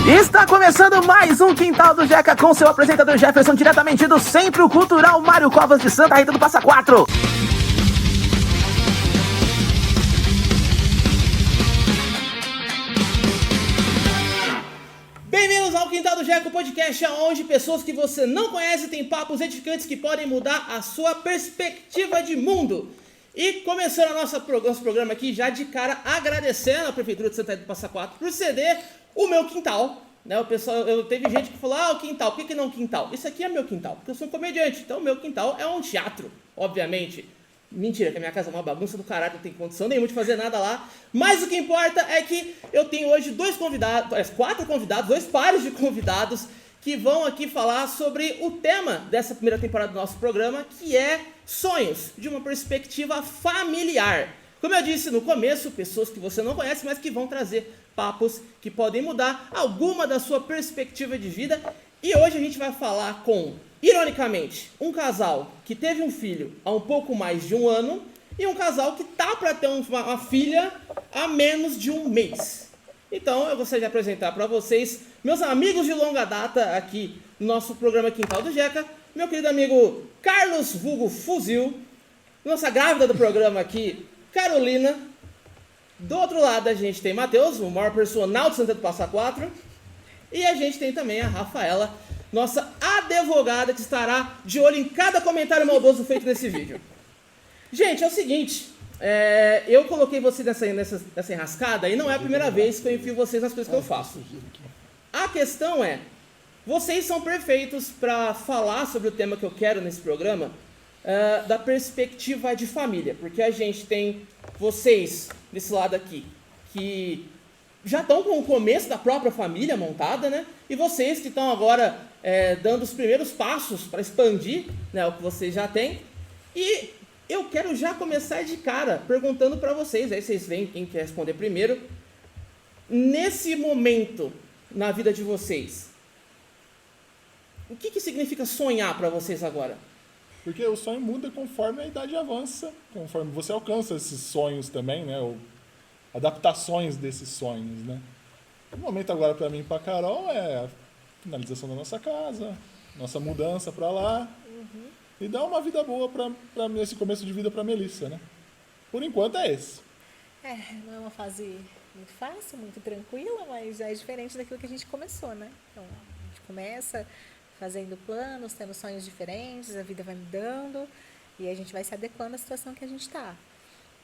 Está começando mais um Quintal do Jeca com seu apresentador Jefferson, diretamente do Centro Cultural Mário Covas de Santa Rita do Passa Quatro. Bem-vindos ao Quintal do Jeca, o podcast onde pessoas que você não conhece têm papos edificantes que podem mudar a sua perspectiva de mundo. E começando nosso programa aqui, já de cara agradecendo a Prefeitura de Santa Rita do Passa Quatro por ceder o meu quintal. Né, o pessoal, teve gente que falou, o quintal, por que não quintal? Isso aqui é meu quintal, porque eu sou um comediante, então o meu quintal é um teatro, obviamente. Mentira, que a minha casa é uma bagunça do caralho, não tem condição nenhuma de fazer nada lá. Mas o que importa é que eu tenho hoje quatro convidados, dois pares de convidados, que vão aqui falar sobre o tema dessa primeira temporada do nosso programa, que é sonhos, de uma perspectiva familiar. Como eu disse no começo, pessoas que você não conhece, mas que vão trazer papos que podem mudar alguma da sua perspectiva de vida. E hoje a gente vai falar com, ironicamente, um casal que teve um filho há um pouco mais de um ano e um casal que tá para ter uma filha há menos de um mês. Então eu gostaria de apresentar para vocês meus amigos de longa data aqui no nosso programa Quintal do Jeca, meu querido amigo Carlos vulgo Fuzil, nossa grávida do programa aqui, Carolina. Do outro lado a gente tem Matheus, o maior personal de Santa Rita do Passa Quatro. E a gente tem também a Rafaela, nossa advogada, que estará de olho em cada comentário maldoso feito nesse vídeo. Gente, é o seguinte, eu coloquei vocês nessa enrascada e não é a primeira vez que eu enfio vocês nas coisas que eu faço. A questão é, vocês são perfeitos para falar sobre o tema que eu quero nesse programa, da perspectiva de família, porque a gente tem vocês desse lado aqui, que já estão com o começo da própria família montada, né? E vocês que estão agora dando os primeiros passos para expandir, né, o que vocês já têm. E eu quero já começar de cara perguntando para vocês, aí vocês veem quem quer responder primeiro. Nesse momento na vida de vocês, o que significa sonhar para vocês agora? Porque o sonho muda conforme a idade avança, conforme você alcança esses sonhos também, né? Ou adaptações desses sonhos, né? O momento agora para mim e para Carol é a finalização da nossa casa, nossa mudança para lá, e dar uma vida boa para esse começo de vida para Melissa, né? Por enquanto é esse. Não é uma fase muito fácil, muito tranquila, mas já é diferente daquilo que a gente começou, né? Então, a gente começa fazendo planos, tendo sonhos diferentes, a vida vai mudando e a gente vai se adequando à situação que a gente está.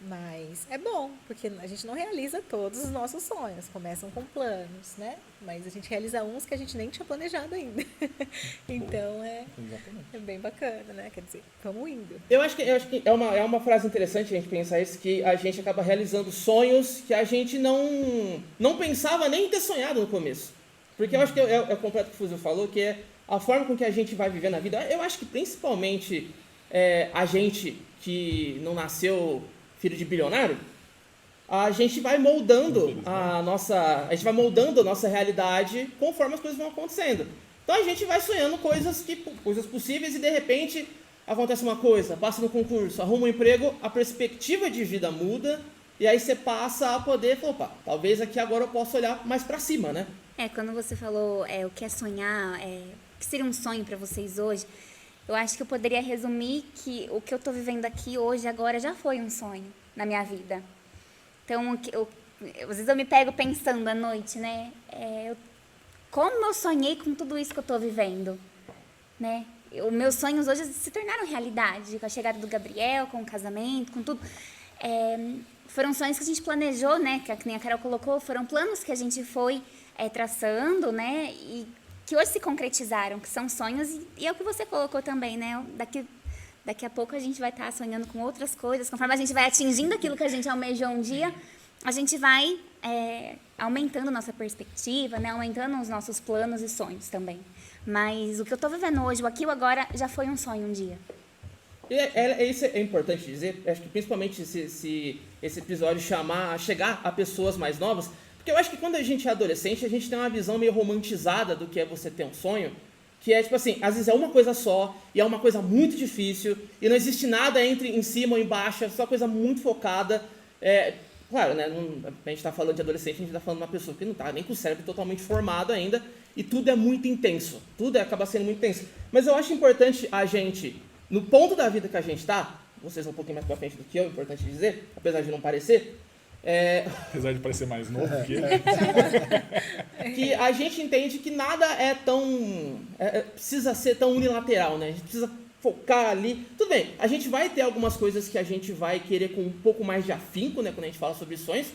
Mas é bom, porque a gente não realiza todos os nossos sonhos, começam com planos, né? Mas a gente realiza uns que a gente nem tinha planejado ainda. Então é bem bacana, né? Quer dizer, vamos indo. Eu acho que é uma frase interessante a gente pensar isso, que a gente acaba realizando sonhos que a gente não pensava nem em ter sonhado no começo. Porque eu acho que é o completo que o Fuzil falou, que é a forma com que a gente vai viver na vida. Eu acho que principalmente a gente que não nasceu filho de bilionário, a gente vai moldando a nossa realidade conforme as coisas vão acontecendo. Então a gente vai sonhando coisas possíveis e de repente acontece uma coisa, passa no concurso, arruma um emprego, a perspectiva de vida muda e aí você passa a poder, opa, talvez aqui agora eu possa olhar mais pra cima, né? Quando você falou o que é sonhar, o que seria um sonho para vocês hoje, eu acho que eu poderia resumir que o que eu estou vivendo aqui hoje, agora, já foi um sonho na minha vida. Então, às vezes eu me pego pensando à noite, né? Como eu sonhei com tudo isso que eu estou vivendo, né? Os meus sonhos hoje se tornaram realidade, com a chegada do Gabriel, com o casamento, com tudo. Foram sonhos que a gente planejou, né? Que nem a Carol colocou, foram planos que a gente foi traçando, né? E que hoje se concretizaram, que são sonhos, e é o que você colocou também, né? Daqui a pouco a gente vai estar sonhando com outras coisas, conforme a gente vai atingindo aquilo que a gente almejou um dia, a gente vai aumentando nossa perspectiva, né? Aumentando os nossos planos e sonhos também. Mas o que eu estou vivendo hoje, o aqui e o agora, já foi um sonho um dia. Isso é importante dizer, acho que principalmente se esse episódio chegar a pessoas mais novas, porque eu acho que quando a gente é adolescente, a gente tem uma visão meio romantizada do que é você ter um sonho, que é tipo assim, às vezes é uma coisa só, e é uma coisa muito difícil, e não existe nada em cima ou embaixo, é só coisa muito focada. Claro, né? A gente tá falando de adolescente, a gente tá falando de uma pessoa que não tá nem com o cérebro totalmente formado ainda, e tudo é muito intenso, acaba sendo muito intenso. Mas eu acho importante a gente, no ponto da vida que a gente tá, vocês um pouquinho mais pra frente do que eu, é importante dizer, apesar de não parecer, Apesar de parecer mais novo que ele. que a gente entende que nada é tão... precisa ser tão unilateral, né? A gente precisa focar ali. Tudo bem, a gente vai ter algumas coisas que a gente vai querer com um pouco mais de afinco, né? Quando a gente fala sobre sonhos.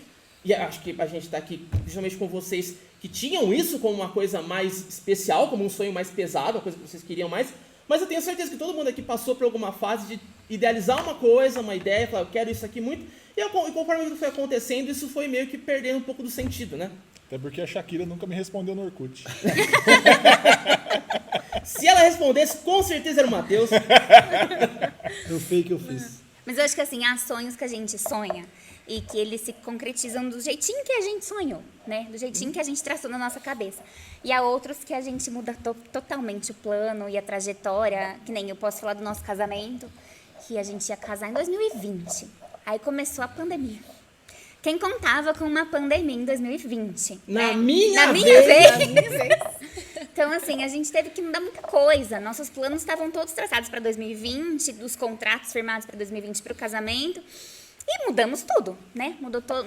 E acho que a gente está aqui, principalmente com vocês, que tinham isso como uma coisa mais especial, como um sonho mais pesado, uma coisa que vocês queriam mais. Mas eu tenho certeza que todo mundo aqui passou por alguma fase de idealizar uma coisa, uma ideia, falar, eu quero isso aqui muito. E conforme isso foi acontecendo, isso foi meio que perdendo um pouco do sentido, né? Até porque a Shakira nunca me respondeu no Orkut. Se ela respondesse, com certeza era o Matheus. Eu fake eu fiz. Mas eu acho que assim, há sonhos que a gente sonha e que eles se concretizam do jeitinho que a gente sonhou, né? Do jeitinho que a gente traçou na nossa cabeça. E há outros que a gente muda totalmente o plano e a trajetória, que nem eu posso falar do nosso casamento, que a gente ia casar em 2020. Aí começou a pandemia. Quem contava com uma pandemia em 2020? Na né? minha Na vez. minha vez. Então, assim, a gente teve que mudar muita coisa. Nossos planos estavam todos traçados para 2020, dos contratos firmados para 2020 para o casamento. E mudamos tudo, né?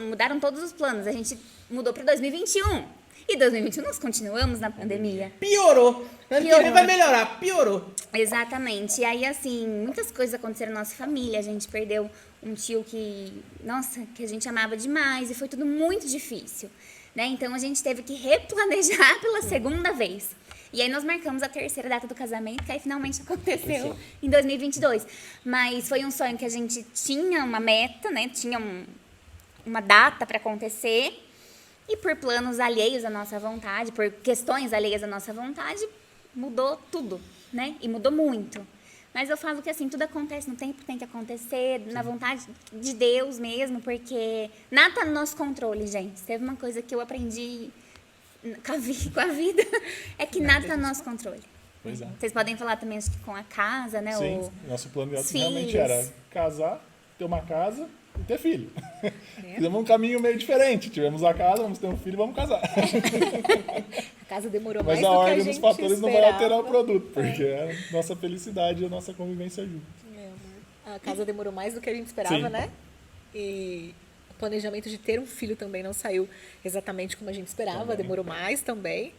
Mudaram todos os planos. A gente mudou para 2021. E 2021 nós continuamos na pandemia. Piorou. Ano que vem vai melhorar, piorou. Exatamente. E aí, assim, muitas coisas aconteceram na nossa família. A gente perdeu um tio que, nossa, que a gente amava demais. E foi tudo muito difícil, né? Então, a gente teve que replanejar pela segunda vez. E aí, nós marcamos a terceira data do casamento, que aí finalmente aconteceu em 2022. Mas foi um sonho que a gente tinha uma meta, né? Tinha uma data para acontecer. E por planos alheios à nossa vontade, por questões alheias à nossa vontade, mudou tudo, né? E mudou muito. Mas eu falo que assim, tudo acontece no tempo que tem que acontecer, na vontade de Deus mesmo, porque nada está no nosso controle, gente. Teve uma coisa que eu aprendi com a vida, é que nada está no nosso controle. Pois é. Vocês podem falar também, acho que com a casa, né? Sim, nosso plano os realmente filhos. era casar, ter uma casa e ter filho. Fizemos um caminho meio diferente. Tivemos a casa, vamos ter um filho e vamos casar. A casa demorou Mas mais a do que a ordem gente dos fatores não vai esperava. alterar o produto, porque é a nossa felicidade e a nossa convivência junto. A casa demorou mais do que a gente esperava, Sim. né? E o planejamento de ter um filho também não saiu exatamente como a gente esperava, Também. demorou mais também.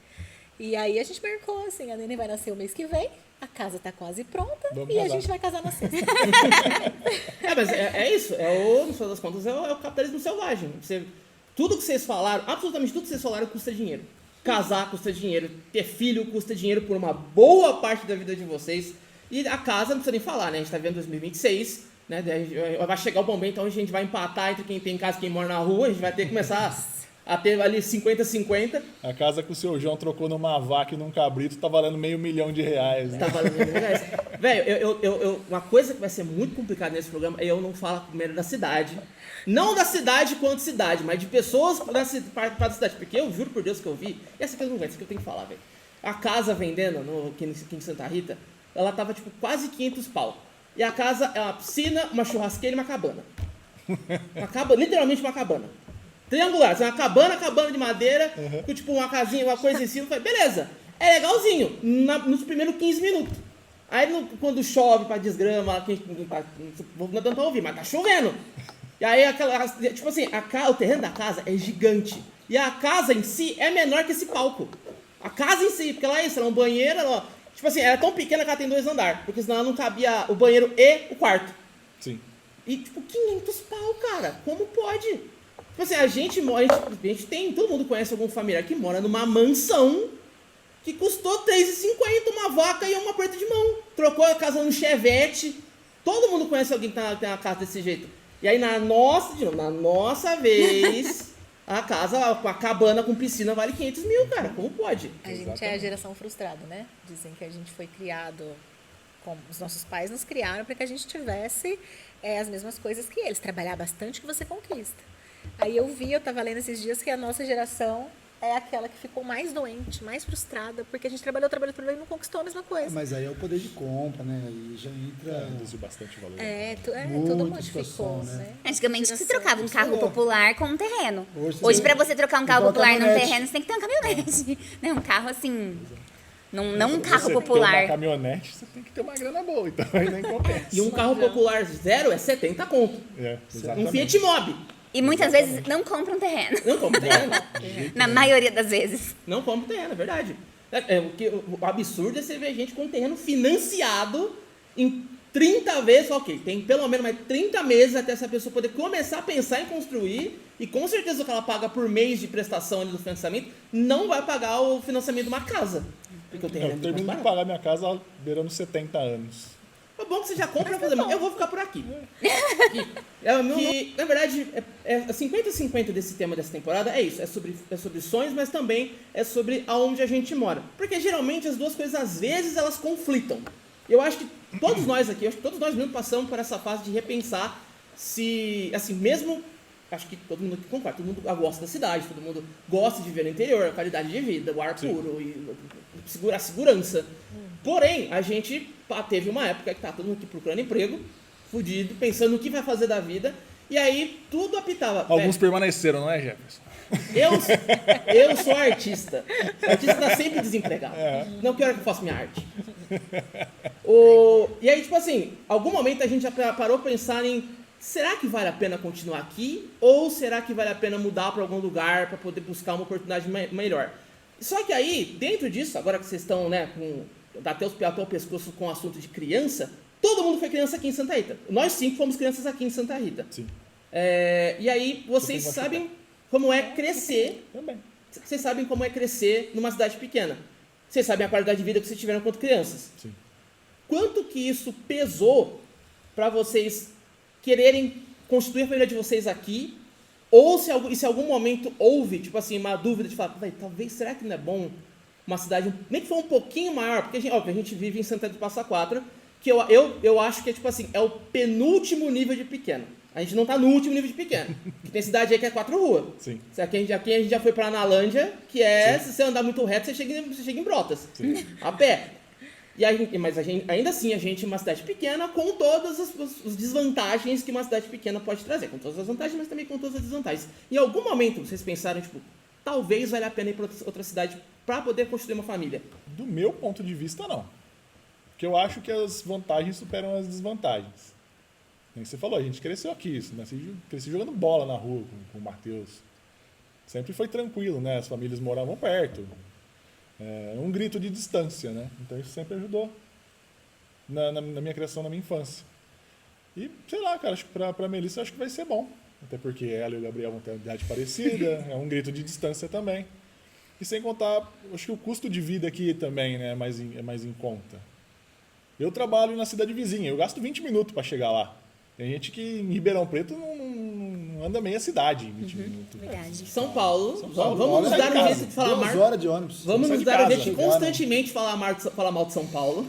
E aí a gente marcou assim, a neném vai nascer o mês que vem, a casa tá quase pronta Vamos e a casar. gente vai casar na sexta. Mas é isso, no final das contas, é o capitalismo selvagem. Tudo que vocês falaram, absolutamente tudo que vocês falaram custa dinheiro. Casar custa dinheiro, ter filho custa dinheiro por uma boa parte da vida de vocês. E a casa, não precisa nem falar, né? A gente tá vendo 2026, né? Vai chegar o momento então a gente vai empatar entre quem tem casa e quem mora na rua, a gente vai ter que começar a ter ali 50-50. A casa que o seu João trocou numa vaca e num cabrito tá valendo R$500 mil. Né? Tá valendo R$1.000. Velho, uma coisa que vai ser muito complicada nesse programa é eu não falar primeiro da cidade. Não da cidade quanto cidade, mas de pessoas para da cidade. Porque eu juro por Deus que eu vi, e essa aqui eu não aguento, essa aqui eu tenho que falar, velho. A casa vendendo aqui em Santa Rita, ela tava tipo quase 500 pau. E a casa é uma piscina, uma churrasqueira e uma cabana. Literalmente uma cabana. Triangular, assim, uma cabana de madeira, com tipo uma casinha, uma coisa em cima. Eu falei, beleza, é legalzinho, nos primeiros 15 minutos. Aí quando chove pra desgrama, não dá pra ouvir, mas tá chovendo. E aí, tipo assim, o terreno da casa é gigante. E a casa em si é menor que esse palco. A casa em si, porque ela é isso, ela é um banheiro, tipo assim, ela é tão pequena que ela tem 2 andares, porque senão ela não cabia o banheiro e o quarto. Sim. E tipo, 500 pau, cara, como pode? Tipo assim, a gente tem, todo mundo conhece algum familiar que mora numa mansão que custou R$3,50, uma vaca e uma aperto de mão. Trocou a casa num Chevette. Todo mundo conhece alguém que tem uma casa desse jeito. E aí na nossa vez, a casa com a cabana com piscina vale 500 mil, cara. Como pode? A gente é a geração frustrada, né? Dizem que a gente foi criado, como os nossos pais nos criaram para que a gente tivesse as mesmas coisas que eles. Trabalhar bastante que você conquista. Aí eu tava lendo esses dias que a nossa geração é aquela que ficou mais doente, mais frustrada, porque a gente trabalhou e não conquistou a mesma coisa. Mas aí é o poder de compra, né? Aí já entra Reduziu bastante o valor. Tudo muita modificou, situação, né? né? Antigamente se trocava um carro falou. popular com um terreno. Hoje Hoje, você para você trocar um carro troca popular num caminhonete. terreno, você tem que ter uma caminhonete. Né? Um carro assim. Não um Se carro você popular. ter uma caminhonete, você tem que ter uma grana boa, então aí nem compensa. E um carro popular zero é 70 conto. Exatamente. Um Fiat Mobi. E muitas vezes não compra um terreno. Não compra terreno. Na maioria das vezes. Não compra terreno, é verdade. O absurdo é você ver gente com um terreno financiado em 30 vezes, ok, tem pelo menos mais 30 meses até essa pessoa poder começar a pensar em construir, e com certeza o que ela paga por mês de prestação ali do financiamento não vai pagar o financiamento de uma casa. Porque o terreno é Eu muito mais termino de barato. pagar minha casa beirando 70 anos. É bom que você já compra e fazer, eu vou ficar por aqui. Que, na verdade, é 50-50 desse tema dessa temporada, é isso. É sobre sonhos, mas também é sobre aonde a gente mora. Porque geralmente as duas coisas, às vezes, elas conflitam. Eu acho que todos nós aqui, mesmo passamos por essa fase de repensar se, assim, mesmo... Acho que todo mundo aqui concorda, todo mundo gosta da cidade, todo mundo gosta de viver no interior, a qualidade de vida, o ar puro e a segurança. Porém, a gente teve uma época que tá todo mundo aqui procurando emprego, fudido, pensando no que vai fazer da vida, e aí tudo apitava. Alguns permaneceram, não é, Jefferson? Eu sou artista. O artista tá sempre desempregado. Não quero que eu faça minha arte. E aí, tipo assim, algum momento a gente já parou pra pensar em: será que vale a pena continuar aqui? Ou será que vale a pena mudar para algum lugar para poder buscar uma oportunidade melhor? Só que aí, dentro disso, agora que vocês estão, né, até o pescoço com o assunto de criança, todo mundo foi criança aqui em Santa Rita. Nós 5 fomos crianças aqui em Santa Rita. Sim. E aí, vocês sabem como é crescer. Também. Vocês sabem como é crescer numa cidade pequena. Vocês sabem a qualidade de vida que vocês tiveram quanto crianças. Sim. Quanto que isso pesou para vocês quererem constituir a família de vocês aqui, ou se em algum momento houve, tipo assim, uma dúvida de falar, talvez, será que não é bom uma cidade, nem que for um pouquinho maior, porque a gente vive em Santa Rita do Passa Quatro, que eu acho que é tipo assim, é o penúltimo nível de pequeno. A gente não tá no último nível de pequeno. Que tem cidade aí que é 4 ruas. Sim. Aqui a gente já foi pra Analândia, que se você andar muito reto, você chega em Brotas. Sim. A pé. Mas ainda assim, a gente é uma cidade pequena com todas as desvantagens que uma cidade pequena pode trazer. Com todas as vantagens, mas também com todas as desvantagens. Em algum momento, vocês pensaram, tipo, talvez valha a pena ir para outra cidade para poder construir uma família? Do meu ponto de vista, não. Porque eu acho que as vantagens superam as desvantagens. Como você falou, a gente cresceu aqui, né? Cresci jogando bola na rua com o Matheus. Sempre foi tranquilo, né? As famílias moravam perto. Um grito de distância, né? Então isso sempre ajudou na minha criação, na minha infância. E, sei lá, cara, acho que pra Melissa acho que vai ser bom. Até porque ela e o Gabriel vão ter uma idade parecida, é um grito de distância também. E sem contar, acho que o custo de vida aqui também, né, é mais em conta. Eu trabalho na cidade vizinha, eu gasto 20 minutos para chegar lá. Tem gente que em Ribeirão Preto não anda meia cidade em 20 minutos. Verdade. São Paulo, vamos nos olha dar de um casa. jeito de falar 2 mal. horas de ônibus. Vamos sai nos de dar um casa. jeito de Chegar, constantemente falar mal de São Paulo.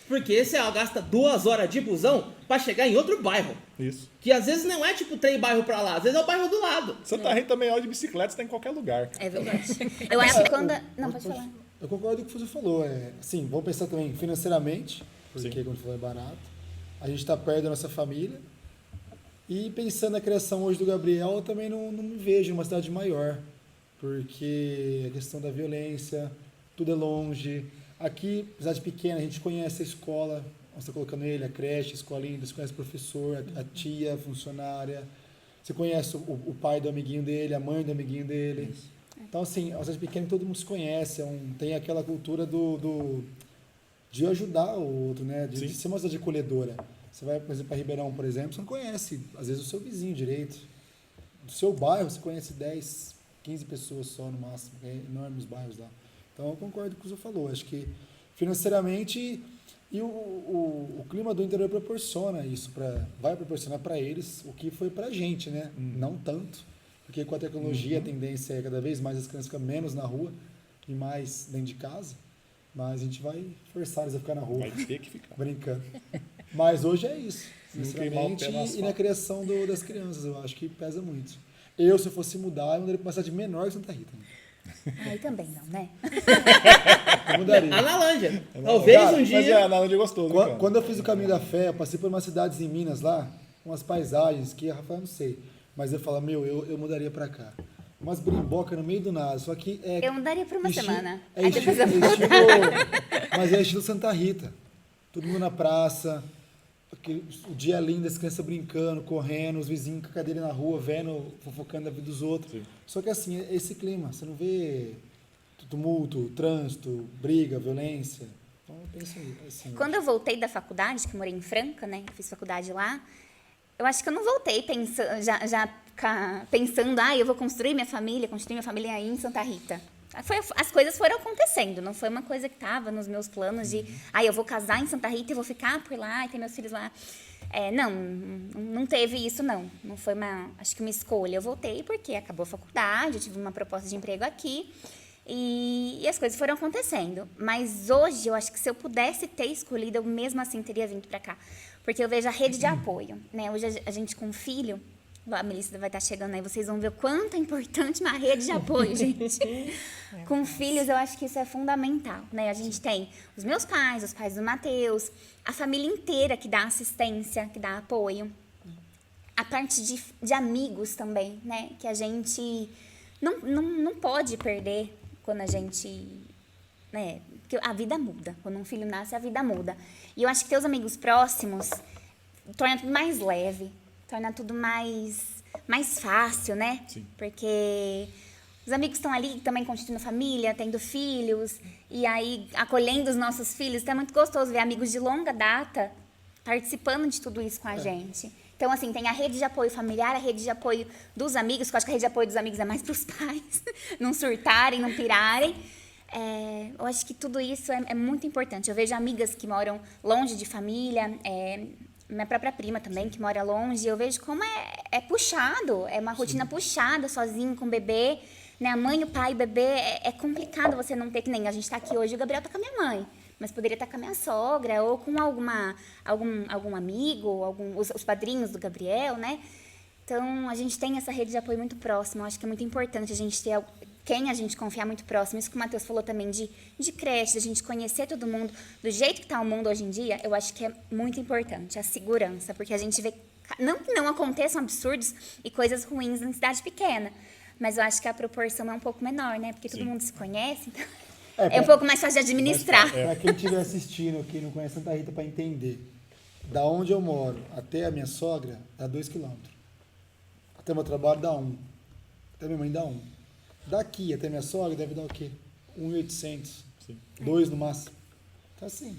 Porque você gasta 2 horas de busão para chegar em outro bairro. Isso. Que às vezes não é tipo 3 bairros para lá, às vezes é o bairro do lado. Santa Rita meia hora de bicicleta, você tá em qualquer lugar. É verdade. Eu acho que quando... Não, pode falar. Eu concordo com o que você falou. Assim, vamos pensar também financeiramente, porque, Sim. como você falou, é barato. A gente está perto da nossa família. E pensando na criação hoje do Gabriel, eu também não me vejo em uma cidade maior. Porque a questão da violência, tudo é longe. Aqui, cidade pequena, a gente conhece a escola, você está colocando ele, a creche, a escolinha, você conhece o professor, a tia, a funcionária. Você conhece o pai do amiguinho dele, a mãe do amiguinho dele. Isso. Então, assim, é uma cidade pequena, todo mundo se conhece, tem aquela cultura de ajudar o outro, né? De ser uma cidade acolhedora. Você vai, por exemplo, para Ribeirão, por exemplo, você não conhece, às vezes, o seu vizinho direito. Do seu bairro, você conhece 10, 15 pessoas só no máximo. É enormes bairros lá. Então, eu concordo com o que você falou. Acho que, financeiramente, e o clima do interior proporciona isso, vai proporcionar para eles o que foi para a gente, né? Não tanto, porque com a tecnologia a tendência é cada vez mais as crianças ficam menos na rua e mais dentro de casa. Mas a gente vai forçar eles a ficar na rua. Vai ter que ficar. Brincando. Mas hoje é isso. Não queimar o pé no E asfalto. na criação das crianças, eu acho que pesa muito. Se eu fosse mudar, eu mudaria para uma cidade menor que Santa Rita. Aí também não, né? Eu mudaria. A Nalândia. Talvez Cara, um Mas dia... a Nalândia é gostoso, cara. Quando eu fiz o Caminho da Fé, eu passei por umas cidades em Minas lá, umas paisagens que, Rafael, não sei. Mas eu falo, eu mudaria pra cá. Umas brimboca no meio do nada, só que é... Eu mudaria por uma semana. É Aí estilo, depois eu mas é estilo Santa Rita. Todo mundo na praça, o dia lindo, as crianças brincando, correndo, os vizinhos com a cadeira na rua, vendo, fofocando a vida dos outros. Sim. Só que assim, é esse clima, você não vê tumulto, trânsito, briga, violência. Então eu penso assim. Quando eu voltei da faculdade, que eu morei em Franca, né? Fiz faculdade lá. Eu acho que eu não voltei pensando, eu vou construir minha família, aí em Santa Rita. As coisas foram acontecendo, não foi uma coisa que estava nos meus planos de, eu vou casar em Santa Rita e vou ficar por lá e ter meus filhos lá. Não teve isso, não. Não foi acho que uma escolha. Eu voltei porque acabou a faculdade, eu tive uma proposta de emprego aqui e as coisas foram acontecendo. Mas hoje, eu acho que se eu pudesse ter escolhido, eu mesmo assim teria vindo para cá. Porque eu vejo a rede de apoio, né? Hoje a gente com filho, a Melissa vai estar chegando aí, vocês vão ver o quanto é importante uma rede de apoio, gente. Com filhos, eu acho que isso é fundamental, né? A gente tem os meus pais, os pais do Matheus, a família inteira que dá assistência, que dá apoio. A parte de amigos também, né? Que a gente não pode perder quando a gente... né? Porque a vida muda. Quando um filho nasce, a vida muda. E eu acho que ter os amigos próximos torna tudo mais leve, torna tudo mais fácil, né? Sim. Porque os amigos estão ali, também constituindo família, tendo filhos, e aí acolhendo os nossos filhos. Então é muito gostoso ver amigos de longa data participando de tudo isso com a gente. Então, assim, tem a rede de apoio familiar, a rede de apoio dos amigos, que eu acho que a rede de apoio dos amigos é mais para os pais não surtarem, não pirarem. Eu acho que tudo isso é muito importante. Eu vejo amigas que moram longe de família, minha própria prima também, que mora longe, eu vejo como é puxado, é uma rotina puxada, sozinho, com o bebê, né? A mãe, o pai, o bebê, é complicado você não ter, que nem a gente está aqui hoje, o Gabriel está com a minha mãe, mas poderia estar com a minha sogra, ou com algum amigo, os padrinhos do Gabriel, né? Então, a gente tem essa rede de apoio muito próxima, eu acho que é muito importante a gente ter quem a gente confiar muito próximo. Isso que o Matheus falou também de creche, de a gente conhecer todo mundo, do jeito que está o mundo hoje em dia, eu acho que é muito importante, a segurança, porque a gente vê, não que não aconteçam absurdos e coisas ruins em cidade pequena, mas eu acho que a proporção é um pouco menor, né? Porque todo mundo se conhece, então é um pouco mais fácil de administrar. Para quem estiver assistindo, quem não conhece Santa Rita, para entender, da onde eu moro até a minha sogra, dá 2 quilômetros. Até meu trabalho dá 1. Até minha mãe dá 1. Daqui até minha sogra deve dar o quê? 1.800. 2 no máximo. Então assim.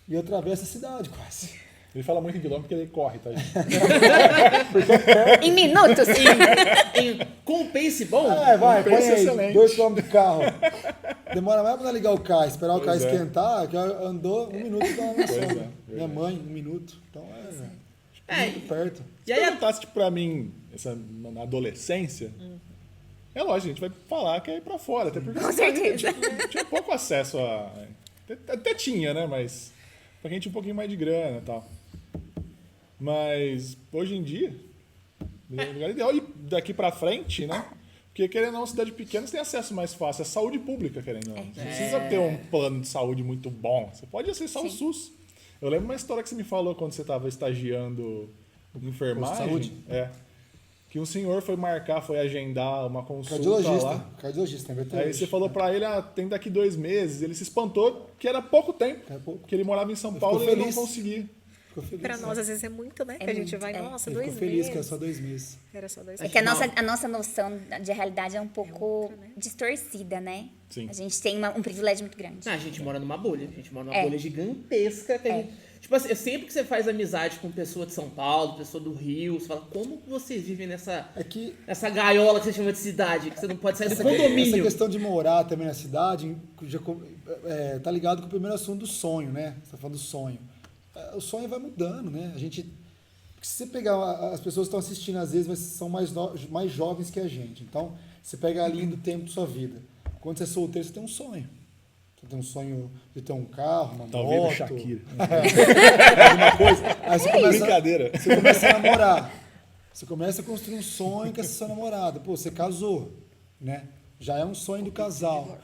E eu atravesso a cidade quase. Ele fala muito em quilômetro porque ele corre, tá, gente? Em minutos. Com o pace bom? Vai, põe Pace aí, excelente. 2 km de carro. Demora mais para ligar o carro, esperar o carro Pois é. esquentar, que andou 1 minuto da minha sogra. verdade. Minha mãe, 1 minuto. Então muito perto. E Se aí, perguntasse tipo, pra mim, na adolescência, é lógico, a gente vai falar que é ir pra fora, até porque Com certeza. tinha pouco acesso a... Até tinha, né? Mas pra quem tinha um pouquinho mais de grana e tal. Mas hoje em dia, é o lugar ideal. E daqui pra frente, né? Porque querendo ou não, cidade pequena você tem acesso mais fácil. É saúde pública, querendo ou não. Você não precisa ter um plano de saúde muito bom. Você pode acessar o SUS. Eu lembro uma história que você me falou quando você estava estagiando em enfermagem. Saúde? Que um senhor foi agendar uma consulta lá. Cardiologista, né? Aí você falou pra ele, tem daqui 2 meses. Ele se espantou que era pouco tempo. É pouco. Que ele morava em São Ele Paulo e ficou ele não feliz. conseguia. Ficou feliz. Para nós, às vezes, é muito, né? Que a gente vai, nossa, Ele 2 ficou feliz meses. que é só 2 meses. Era só 2 É meses. que a nossa noção de realidade é um pouco distorcida, né? Sim. A gente tem um privilégio muito grande. a gente mora numa bolha. A gente mora numa bolha gigantesca. Que a gente, tipo assim, sempre que você faz amizade com pessoa de São Paulo, pessoa do Rio, você fala, como que vocês vivem nessa gaiola que você chama de cidade? Que você não pode sair do Essa condomínio. questão de morar também na cidade já, tá ligado com o primeiro assunto do sonho, né? Você tá falando do sonho. O sonho vai mudando, né? Se você pegar, as pessoas que estão assistindo às vezes são mais jovens que a gente. Então, você pega a linha do tempo da sua vida. Quando você é solteiro, você tem um sonho. Você tem um sonho de ter um carro, uma Talvez moto. o Shakira. Alguma coisa. Aí Brincadeira. você começa a namorar. Você começa a construir um sonho com essa sua namorada. Pô, você casou, né? já é um sonho do casal.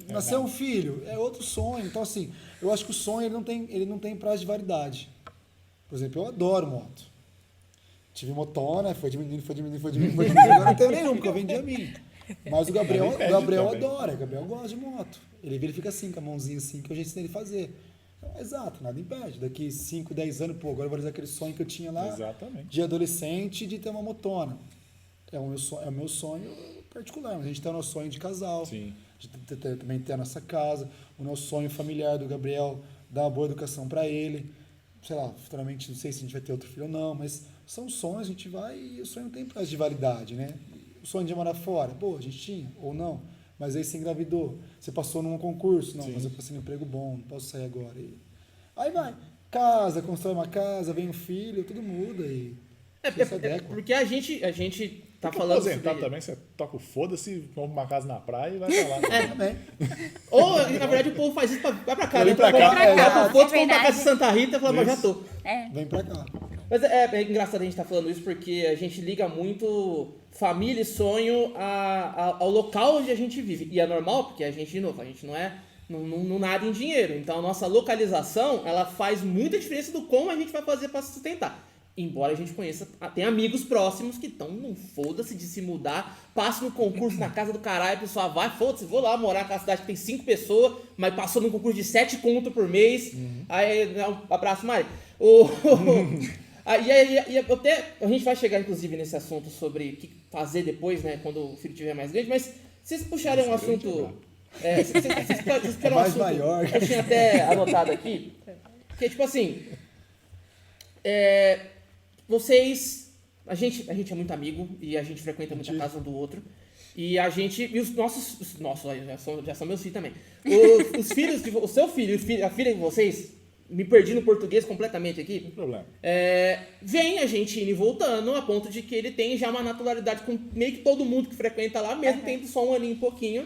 Nasceu um filho, é outro sonho. Então, assim, eu acho que o sonho ele não tem prazo de validade. Por exemplo, eu adoro moto. Tive motona, foi diminuindo. Agora não tenho nenhum, porque eu vendi a minha. Mas o Gabriel adora, o Gabriel gosta de moto. Ele fica assim, com a mãozinha assim, que eu já ensinei ele a fazer. Então, exato, nada impede. Daqui 5, 10 anos, agora eu vou realizar aquele sonho que eu tinha lá de adolescente de ter uma motona. É o meu sonho particular, mas a gente tem o nosso sonho de casal, Sim. de também ter a nossa casa, o nosso sonho familiar do Gabriel, dar uma boa educação para ele. Sei lá, futuramente não sei se a gente vai ter outro filho ou não, mas são sonhos, a gente vai e o sonho não tem prazo de validade, né? O sonho de morar fora, pô, a gente tinha, ou não, mas aí você engravidou, você passou num concurso, não, mas eu passei num emprego bom, não posso sair agora. Aí vai, casa, constrói uma casa, vem um filho, tudo muda e se adequa. Porque a gente tá falando aposentar sobre... também, você toca o foda-se, compra uma casa na praia e vai pra lá. Também. Ou, na verdade, o povo faz isso vai pra cá, Vem né? pra cá. Foda-se, É vamos pra casa verdade. de Santa Rita e fala, mas já tô. Vem pra cá. Mas é engraçado a gente estar falando isso porque a gente liga muito família e sonho ao local onde a gente vive. E é normal porque a gente, de novo, a gente não nada em dinheiro. Então a nossa localização, ela faz muita diferença do como a gente vai fazer para se sustentar. Embora a gente conheça, tem amigos próximos que estão, não foda-se de se mudar, passa no concurso na casa do caralho, a pessoa vai, foda-se, vou lá morar naquela cidade que tem 5 pessoas, mas passou num concurso de 7 conto por mês. Aí, um abraço, Mari. E até a gente vai chegar, inclusive, nesse assunto sobre o que fazer depois, né, quando o filho estiver mais grande, mas vocês puxarem um assunto... vocês puxaram um Mais assunto maior. que eu tinha até anotado aqui, que é tipo assim... A gente é muito amigo e a gente frequenta muito a casa um do outro. E os nossos olha, já são meus filhos também. Os filhos, o seu filho, a filha de vocês, me perdi no português completamente aqui. Não tem problema. Vem a gente indo e voltando a ponto de que ele tem já uma naturalidade com meio que todo mundo que frequenta lá, mesmo tendo só um aninho e pouquinho.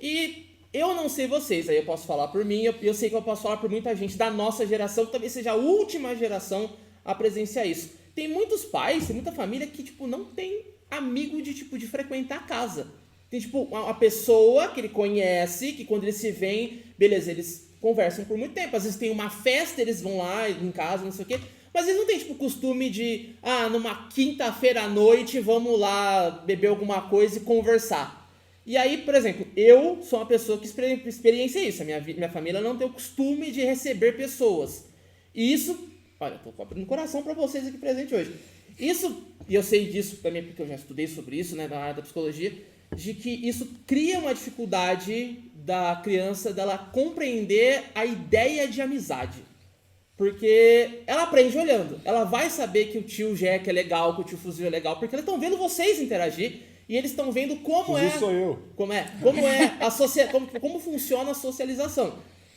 E eu não sei vocês, aí eu posso falar por mim, eu sei que eu posso falar por muita gente da nossa geração, que talvez seja a última geração a presenciar isso. Tem muitos pais, tem muita família que, tipo, não tem amigo de frequentar a casa. Tem, tipo, uma pessoa que ele conhece, que quando eles se veem, beleza, eles conversam por muito tempo. Às vezes tem uma festa, eles vão lá em casa, não sei o quê. Mas eles não têm, tipo, costume de, numa quinta-feira à noite, vamos lá beber alguma coisa e conversar. E aí, por exemplo, eu sou uma pessoa que experiencia isso. A minha família não tem o costume de receber pessoas. E isso... Olha, tô abrindo o coração para vocês aqui presentes hoje. Isso, e eu sei disso também porque eu já estudei sobre isso, né, na área da psicologia, de que isso cria uma dificuldade da criança dela compreender a ideia de amizade. Porque ela aprende olhando. Ela vai saber que o tio Jack é legal, que o tio Fuzil é legal, porque eles estão vendo vocês interagir e eles estão vendo como Fuzil sou eu. Como funciona a socialização.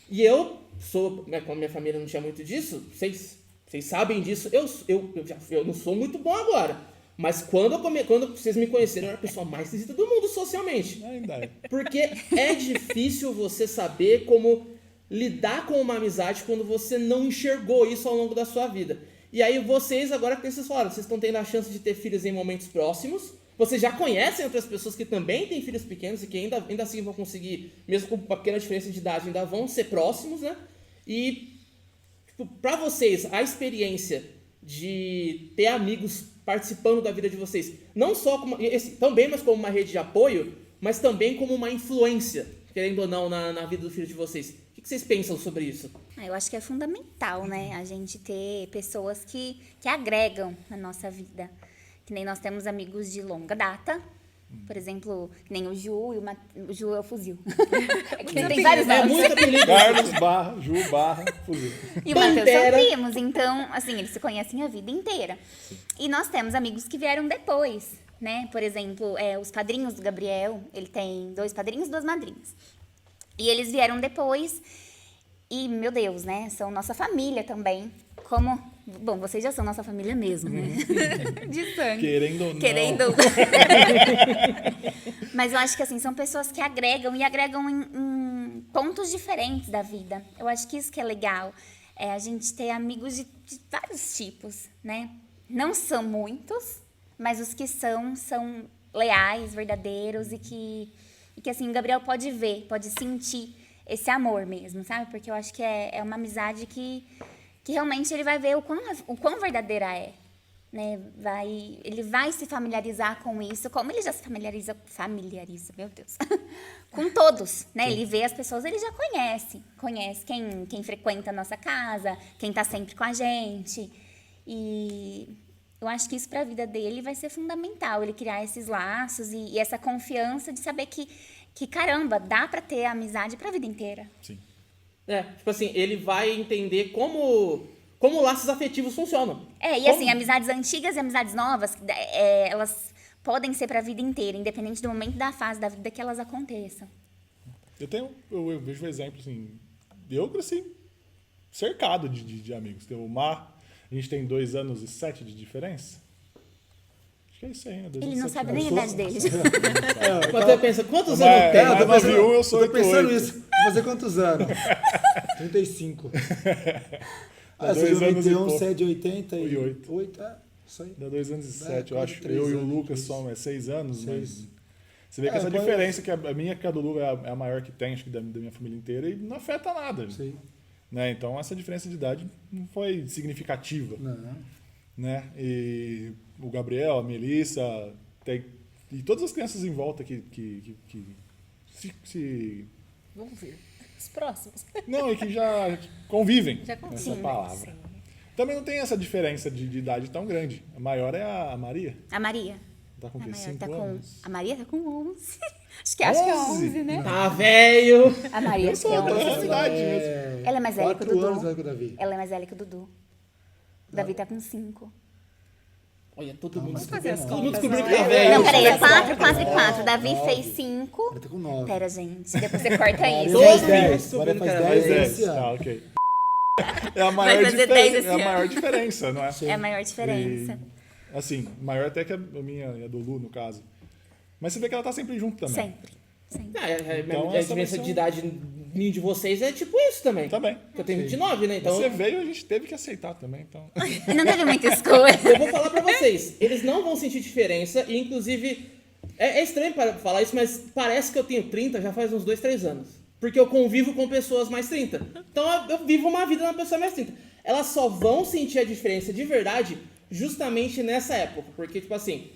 E eu sou, como minha família não tinha muito disso, vocês sabem disso, eu não sou muito bom agora. Mas quando vocês me conheceram, eu era a pessoa mais esquisita do mundo socialmente. Ainda é. Porque é difícil você saber como lidar com uma amizade quando você não enxergou isso ao longo da sua vida. E aí vocês, agora que vocês falaram, vocês estão tendo a chance de ter filhos em momentos próximos. Vocês já conhecem outras pessoas que também têm filhos pequenos e que ainda assim vão conseguir, mesmo com uma pequena diferença de idade, ainda vão ser próximos, né? E, tipo, pra vocês, a experiência de ter amigos participando da vida de vocês, não só também, mas como uma rede de apoio, mas também como uma influência, querendo ou não, na vida do filho de vocês. O que vocês pensam sobre isso? Eu acho que é fundamental, né? A gente ter pessoas que agregam na nossa vida. Que nem nós temos amigos de longa data. Por exemplo, que nem o Ju e o Ju é o Fuzil. É que tem vários É nomes. muito apelido. Carlos Ju Fuzil. E o Matheus Pantera. são primos, então, assim, eles se conhecem a vida inteira. E nós temos amigos que vieram depois, né? Por exemplo, os padrinhos do Gabriel, ele tem 2 padrinhos e 2 madrinhas. E eles vieram depois e, meu Deus, né? São nossa família também. Bom, vocês já são nossa família mesmo, né? De sangue. Querendo ou não. Mas eu acho que, assim, são pessoas que agregam e agregam em pontos diferentes da vida. Eu acho que isso que é legal. É a gente ter amigos de vários tipos, né? Não são muitos, mas os que são leais, verdadeiros e que E que, assim, o Gabriel pode ver, pode sentir esse amor mesmo, sabe? Porque eu acho que é uma amizade que realmente ele vai ver o quão verdadeira é. Né? Ele vai se familiarizar com isso, como ele já se familiariza, meu Deus, com todos, né? Ele vê as pessoas, ele já conhece quem frequenta a nossa casa, quem tá sempre com a gente. E eu acho que isso para a vida dele vai ser fundamental, ele criar esses laços e essa confiança de saber que caramba, dá para ter amizade para a vida inteira. Sim. Tipo assim, ele vai entender como laços afetivos funcionam. E assim, amizades antigas e amizades novas, elas podem ser para a vida inteira, independente do momento da fase da vida que elas aconteçam. Eu vejo um exemplo, assim, eu cresci cercado de amigos. Tem o Mar, a gente tem 2 anos e 7 de diferença. Acho que é isso aí, né? Ele não sabe nem a idade dele. Quando você pensa, quantos anos eu tenho? eu sou tô pensando 88. isso. Vou fazer quantos anos? 35. Dá Você 2 de anos e 91, pouco. você é de 88. 8. Isso aí. Dá 2 anos e 7, eu quase acho. 3 Eu e o anos, Lucas isso. somos 6 anos, 6. mas você vê que essa pode- diferença, que a minha que a do Lu é a maior que tem, acho que da minha família inteira, e não afeta nada. Sim. Né? Então essa diferença de idade não foi significativa. Não. Né? E o Gabriel, a Melissa, e todas as crianças em volta que se Vamos ver. Os próximos. não, e que já convivem, Já convivem, essa palavra. sim. Também não tem essa diferença de idade tão grande. A maior é a Maria. A Maria. Tá com A o quê? maior 5 tá anos? a Maria tá com 11. Acho que é 11, né? Tá velho. A Maria Eu acho que sou é da 11. mesma idade mesmo. Ela é mais velha que o 4 anos Dudu. mais que o Davi. Ela é mais velha que o Dudu. O Davi tá com 5. Olha, todo mundo fazer as descobriu contas, que não tá é? velho. Não, peraí, é 4, quase 4. O Davi 9. fez 5. Ele tá com 9. Pera, gente. Depois você corta Maria isso. Todo faz mundo 10. descobrindo Maria que faz era 10 10. esse ano. Ah, ok. É a maior fazer 10 esse diferença. É a ano. maior diferença, não é? É a maior diferença. E, assim, maior até que a minha e a do Lu, no caso. Mas você vê que ela tá sempre junto também. Sempre. Sempre. Então, A essa vai diferença ser de idade de vocês é tipo isso também. Também. Eu tenho 29, né? Então Você veio, a gente teve que aceitar também, então. E não teve muita escolha. eu vou falar pra vocês. Eles não vão sentir diferença e, inclusive, é estranho para falar isso, mas parece que eu tenho 30 já faz uns 2, 3 anos. Porque eu convivo com pessoas mais 30. Então eu vivo uma vida na pessoa mais 30. Elas só vão sentir a diferença de verdade justamente nessa época. Porque, tipo assim,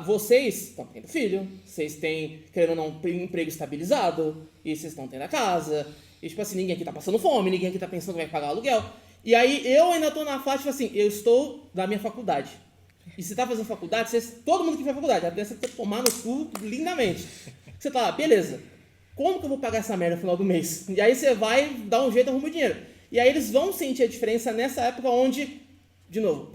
vocês estão tendo filho, vocês têm, querendo ou não, um emprego estabilizado, e vocês estão tendo a casa, e tipo assim, ninguém aqui tá passando fome, ninguém aqui tá pensando como é que pagar o aluguel. E aí eu ainda tô na fase, tipo assim, eu estou na minha faculdade. E você tá fazendo faculdade, todo mundo que faz faculdade, a criança tem que tomar no cu lindamente. Você tá lá, beleza, como que eu vou pagar essa merda no final do mês? E aí você vai dar um jeito, arruma o dinheiro. E aí eles vão sentir a diferença nessa época onde, de novo,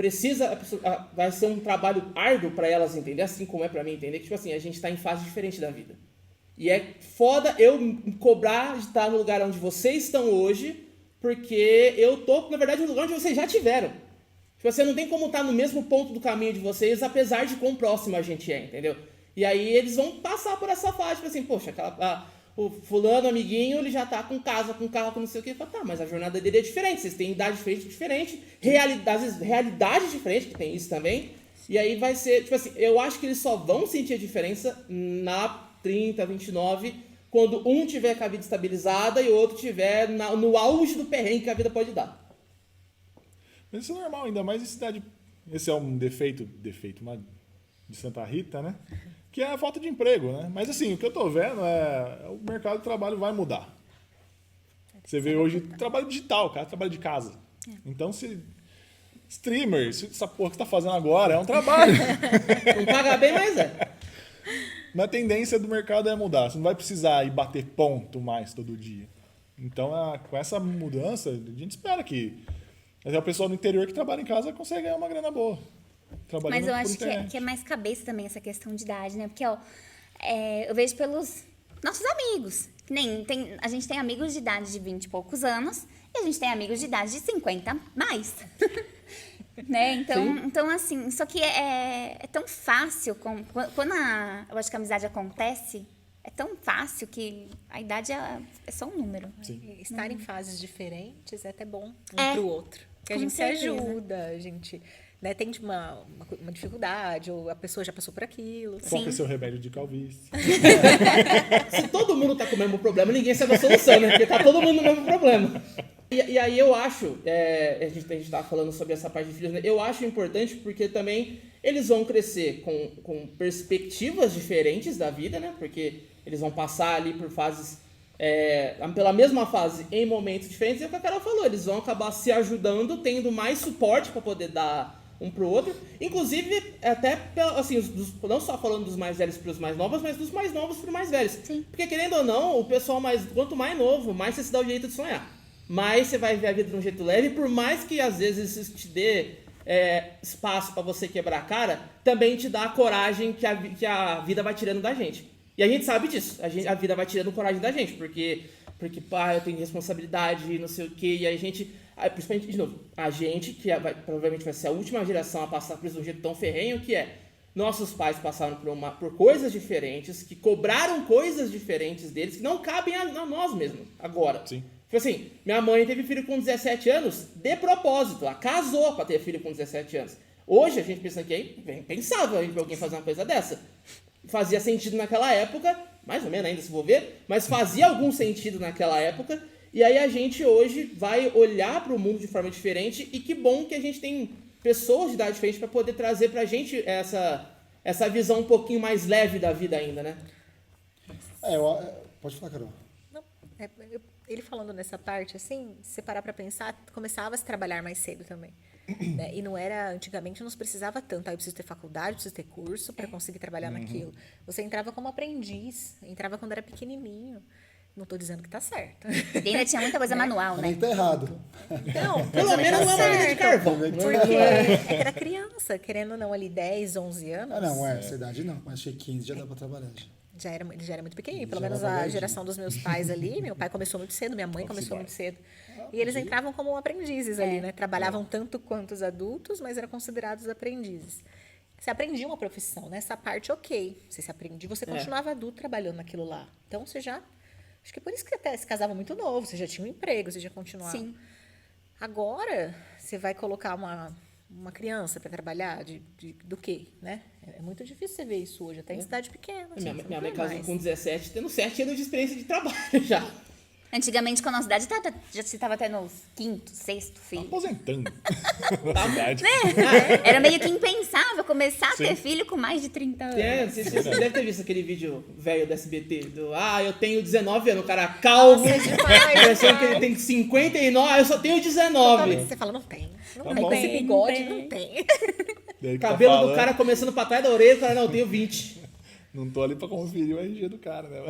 vai ser um trabalho árduo para elas entender, assim como é para mim entender, que tipo assim, a gente tá em fase diferente da vida. E é foda eu me cobrar de estar no lugar onde vocês estão hoje, porque eu tô, na verdade, no lugar onde vocês já tiveram. Tipo, você não tem como estar no mesmo ponto do caminho de vocês, apesar de quão próximo a gente é, entendeu? E aí eles vão passar por essa fase, tipo assim, poxa, o fulano, amiguinho, ele já tá com casa, com carro, com não sei o que. Fala, tá, mas a jornada dele é diferente, vocês têm idade diferente, realidades diferentes, que tem isso também. E aí vai ser, tipo assim, eu acho que eles só vão sentir a diferença na 30, 29, quando um tiver com a vida estabilizada e o outro tiver no auge do perrengue que a vida pode dar. Mas isso é normal, ainda mais em cidade. Esse é um defeito de Santa Rita, né? Que é a falta de emprego, né? Mas assim, o que eu tô vendo é o mercado de trabalho vai mudar. Você vê hoje trabalho digital, cara, trabalho de casa. Então, streamer, essa porra que você tá fazendo agora é um trabalho. Não paga bem, mas é. Mas a tendência do mercado é mudar. Você não vai precisar ir bater ponto mais todo dia. Então, com essa mudança, a gente espera que até o pessoal do interior que trabalha em casa consegue ganhar uma grana boa. Mas eu acho que é mais cabeça também essa questão de idade, né? Porque, ó, eu vejo pelos nossos amigos. A gente tem amigos de idade de 20 e poucos anos e a gente tem amigos de idade de 50 mais. Né? Então, assim, só que é tão fácil, quando eu acho que a amizade acontece, é tão fácil que a idade é só um número. Sim. Estar em fases diferentes é até bom um É, pro outro. Porque a com gente certeza. se ajuda, a gente né, tem uma dificuldade, ou a pessoa já passou por aquilo. Qual que é seu remédio de calvície? Se todo mundo tá com o mesmo problema, ninguém sabe a solução, né? Porque tá todo mundo no mesmo problema. E aí eu acho, a gente tava falando sobre essa parte de filhos, né? Eu acho importante porque também eles vão crescer com perspectivas diferentes da vida, né? Porque eles vão passar ali por fases, pela mesma fase em momentos diferentes. E é o que a Carol falou, eles vão acabar se ajudando, tendo mais suporte para poder dar um pro outro. Inclusive, até, assim, não só falando dos mais velhos para os mais novos, mas dos mais novos para os mais velhos. Sim. Porque, querendo ou não, o pessoal quanto mais novo, mais você se dá o direito de sonhar. Mais você vai ver a vida de um jeito leve, por mais que às vezes isso te dê espaço para você quebrar a cara, também te dá a coragem que a vida vai tirando da gente. E a gente sabe disso, a vida vai tirando coragem da gente, porque pá, eu tenho responsabilidade, não sei o quê, e a gente, principalmente, de novo, a gente, que provavelmente vai ser a última geração a passar por isso de um jeito tão ferrenho, que nossos pais passaram por coisas diferentes, que cobraram coisas diferentes deles, que não cabem a nós mesmos, agora. Sim. Tipo assim, minha mãe teve filho com 17 anos de propósito. Ela casou pra ter filho com 17 anos. Hoje a gente pensa que é impensável a gente ver alguém fazer uma coisa dessa. Fazia sentido naquela época, mais ou menos ainda se for ver, mas fazia algum sentido naquela época. E aí a gente hoje vai olhar pro mundo de forma diferente. E que bom que a gente tem pessoas de idade diferente pra poder trazer pra gente essa visão um pouquinho mais leve da vida ainda, né? Pode falar, Carol. Não, ele falando nessa parte, assim, se você parar para pensar, começava a se trabalhar mais cedo também. Né? E não era, antigamente não se precisava tanto, eu preciso ter faculdade, preciso ter curso para conseguir trabalhar naquilo. Você entrava como aprendiz, entrava quando era pequenininho. Não estou dizendo que tá certo. E ainda tinha muita coisa manual, Nem né? tá errado. Não, Pelo menos não é uma vida de carvão. porque é que era criança, querendo ou não, ali 10, 11 anos. Não, essa idade não, mas achei 15 já dá pra trabalhar. Ele já era muito pequenininho, pelo Já menos era a verdinho. geração dos meus pais ali. Meu pai começou muito cedo, minha mãe começou muito cedo. E eles entravam como aprendizes ali, né? Trabalhavam tanto quanto os adultos, mas eram considerados aprendizes. Você aprendia uma profissão, nessa parte, ok. Você se aprendia, você continuava adulto trabalhando naquilo lá. Então, você já... Acho que é por isso que até se casava muito novo, você já tinha um emprego, você já continuava. Sim. Agora, você vai colocar uma criança para trabalhar do quê, né? É muito difícil você ver isso hoje, até em cidade pequena. Assim, Minha mãe casou com 17, tendo 7 anos de experiência de trabalho já. Antigamente, com a nossa idade, já se estava até nos quinto, sexto filho. Aposentando na cidade. Era meio que impensável começar a ter filho com mais de 30 anos. Você deve ter visto aquele vídeo velho do SBT, eu tenho 19 anos, o cara calvo, parecendo que ele tem 59, eu só tenho 19. Você fala, não tem. Não Tá tem. bom. Com esse bigode, não tem. Daí O que tá cabelo do falando, cara começando pra trás da orelha, o cara, não, eu tenho 20. Não tô ali pra conferir o RG do cara, né?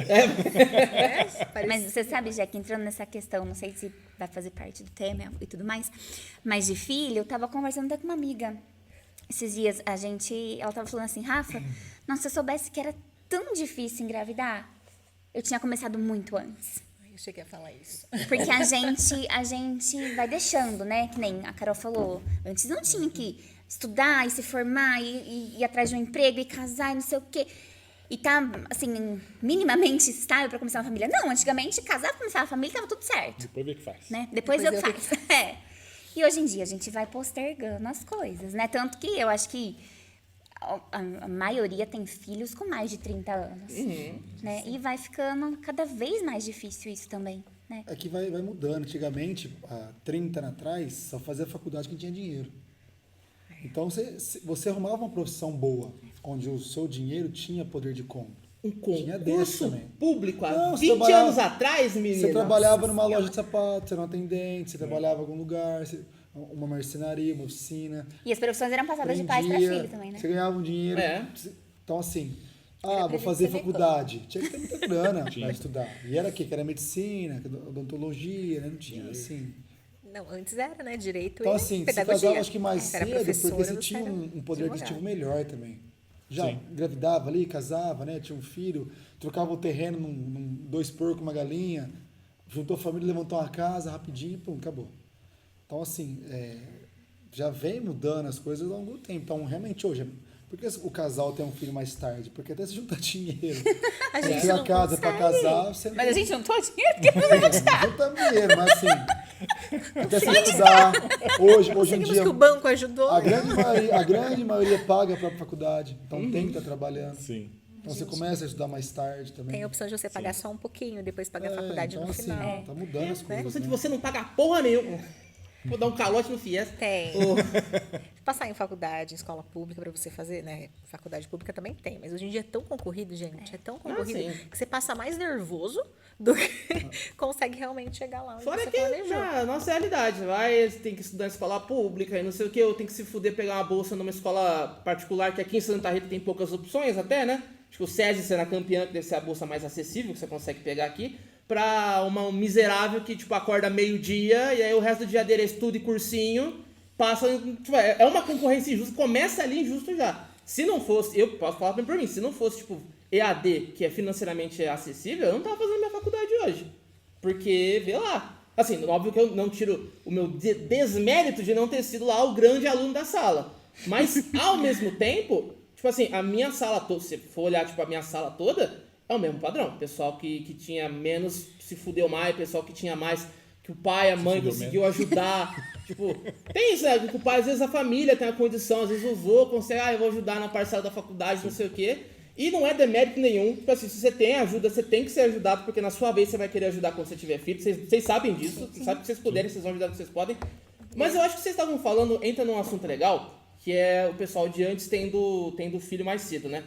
Mas você sabe, Jack, entrando nessa questão, não sei se vai fazer parte do tema e tudo mais, mas de filho, eu tava conversando até com uma amiga. Esses dias, ela tava falando assim, Rafa, nossa, se eu soubesse que era tão difícil engravidar, eu tinha começado muito antes. Eu cheguei a falar isso. Porque a gente vai deixando, né? Que nem a Carol falou. Antes não tinha que estudar e se formar e ir atrás de um emprego e casar e não sei o quê. E tá, assim, minimamente estável pra começar uma família. Não, antigamente casar, começar uma família, tava tudo certo. Depois vê o que faz. Né? Depois eu Depois faço. E hoje em dia a gente vai postergando as coisas, né? Tanto que eu acho que a maioria tem filhos com mais de 30 anos. Né? E vai ficando cada vez mais difícil isso também, né? É que vai mudando. Antigamente, há 30 anos atrás, só fazia faculdade quem tinha dinheiro. Então, você arrumava uma profissão boa, onde o seu dinheiro tinha poder de compra. Um Tinha desse concurso também. público há Não, você 20 trabalhava- anos atrás, menino. Você trabalhava numa loja de sapatos, você era um atendente, você trabalhava em algum lugar, uma marcenaria, uma oficina. E as profissões eram passadas de pais para aprendia, filho também, né? Você ganhava um dinheiro. É. Então, assim, Era vou pra fazer gente ser faculdade. Tinha que ter muita grana para estudar. E era o quê? Que era medicina, odontologia, né? Não tinha, assim. Não, antes era, né? Direito Então, e assim, você pedagogia. casava acho que mais Era cedo, porque professora, você tinha era um poder advogado. aquisitivo melhor também. Já Sim. engravidava ali, casava, né? Tinha um filho, trocava o terreno num 2 porcos, uma galinha, juntou a família, levantou uma casa rapidinho, pum, acabou. Então, assim, já vem mudando as coisas ao longo do tempo. Então, realmente, hoje, por que o casal tem um filho mais tarde? Porque até se juntar dinheiro, A gente ter a não casa para consegue. casar, você não Mas a gente juntou dinheiro porque não vai gostar. junta dinheiro, mas assim, Até se estudar. Hoje em Conseguimos dia, que o banco ajudou. a grande maioria paga a própria faculdade. Então tem que estar trabalhando. Sim. Então você começa a estudar mais tarde também. Tem a opção de você pagar só um pouquinho, depois pagar a faculdade então, no assim, final. tá mudando as coisas. Você que né? você não paga porra nenhuma. Vou dar um calote no Fiesta. Tem. Ô, Passar em faculdade, em escola pública para você fazer, né? Faculdade pública também tem, mas hoje em dia é tão concorrido, gente. É tão concorrido sim. que você passa mais nervoso do que consegue realmente chegar lá onde Fora você que planejou. já, nossa realidade, vai, você tem que estudar em escola pública e não sei o que, eu tenho que se fuder pegar uma bolsa numa escola particular, que aqui em Santa Rita tem poucas opções até, né? Acho que o SESI será campeã, que deve ser a bolsa mais acessível que você consegue pegar aqui, pra um miserável que, tipo, acorda meio-dia e aí o resto do dia dele é estudo e cursinho, passa, tipo, é uma concorrência injusta, começa ali injusto já. Se não fosse, eu posso falar bem por mim, se não fosse, tipo, EAD, que é financeiramente acessível, eu não tava fazendo minha faculdade hoje. Porque, vê lá. Assim, óbvio que eu não tiro o meu desmérito de não ter sido lá o grande aluno da sala. Mas, ao mesmo tempo, tipo assim, a minha sala toda, se for olhar, tipo, a minha sala toda, é o mesmo padrão. Pessoal que tinha menos se fudeu mais, pessoal que tinha mais, que o pai, a mãe conseguiu ajudar. Tipo, tem isso, né? Que o pai, às vezes a família tem a condição, às vezes o vô consegue, eu vou ajudar na parcela da faculdade, não sei o quê. E não é demérito nenhum. Tipo assim, se você tem ajuda, você tem que ser ajudado, porque na sua vez você vai querer ajudar quando você tiver filho. Vocês sabem disso, vocês sabem que vocês puderem, vocês vão ajudar o que vocês podem. Mas eu acho que vocês estavam falando, entra num assunto legal, que é o pessoal de antes tendo filho mais cedo, né?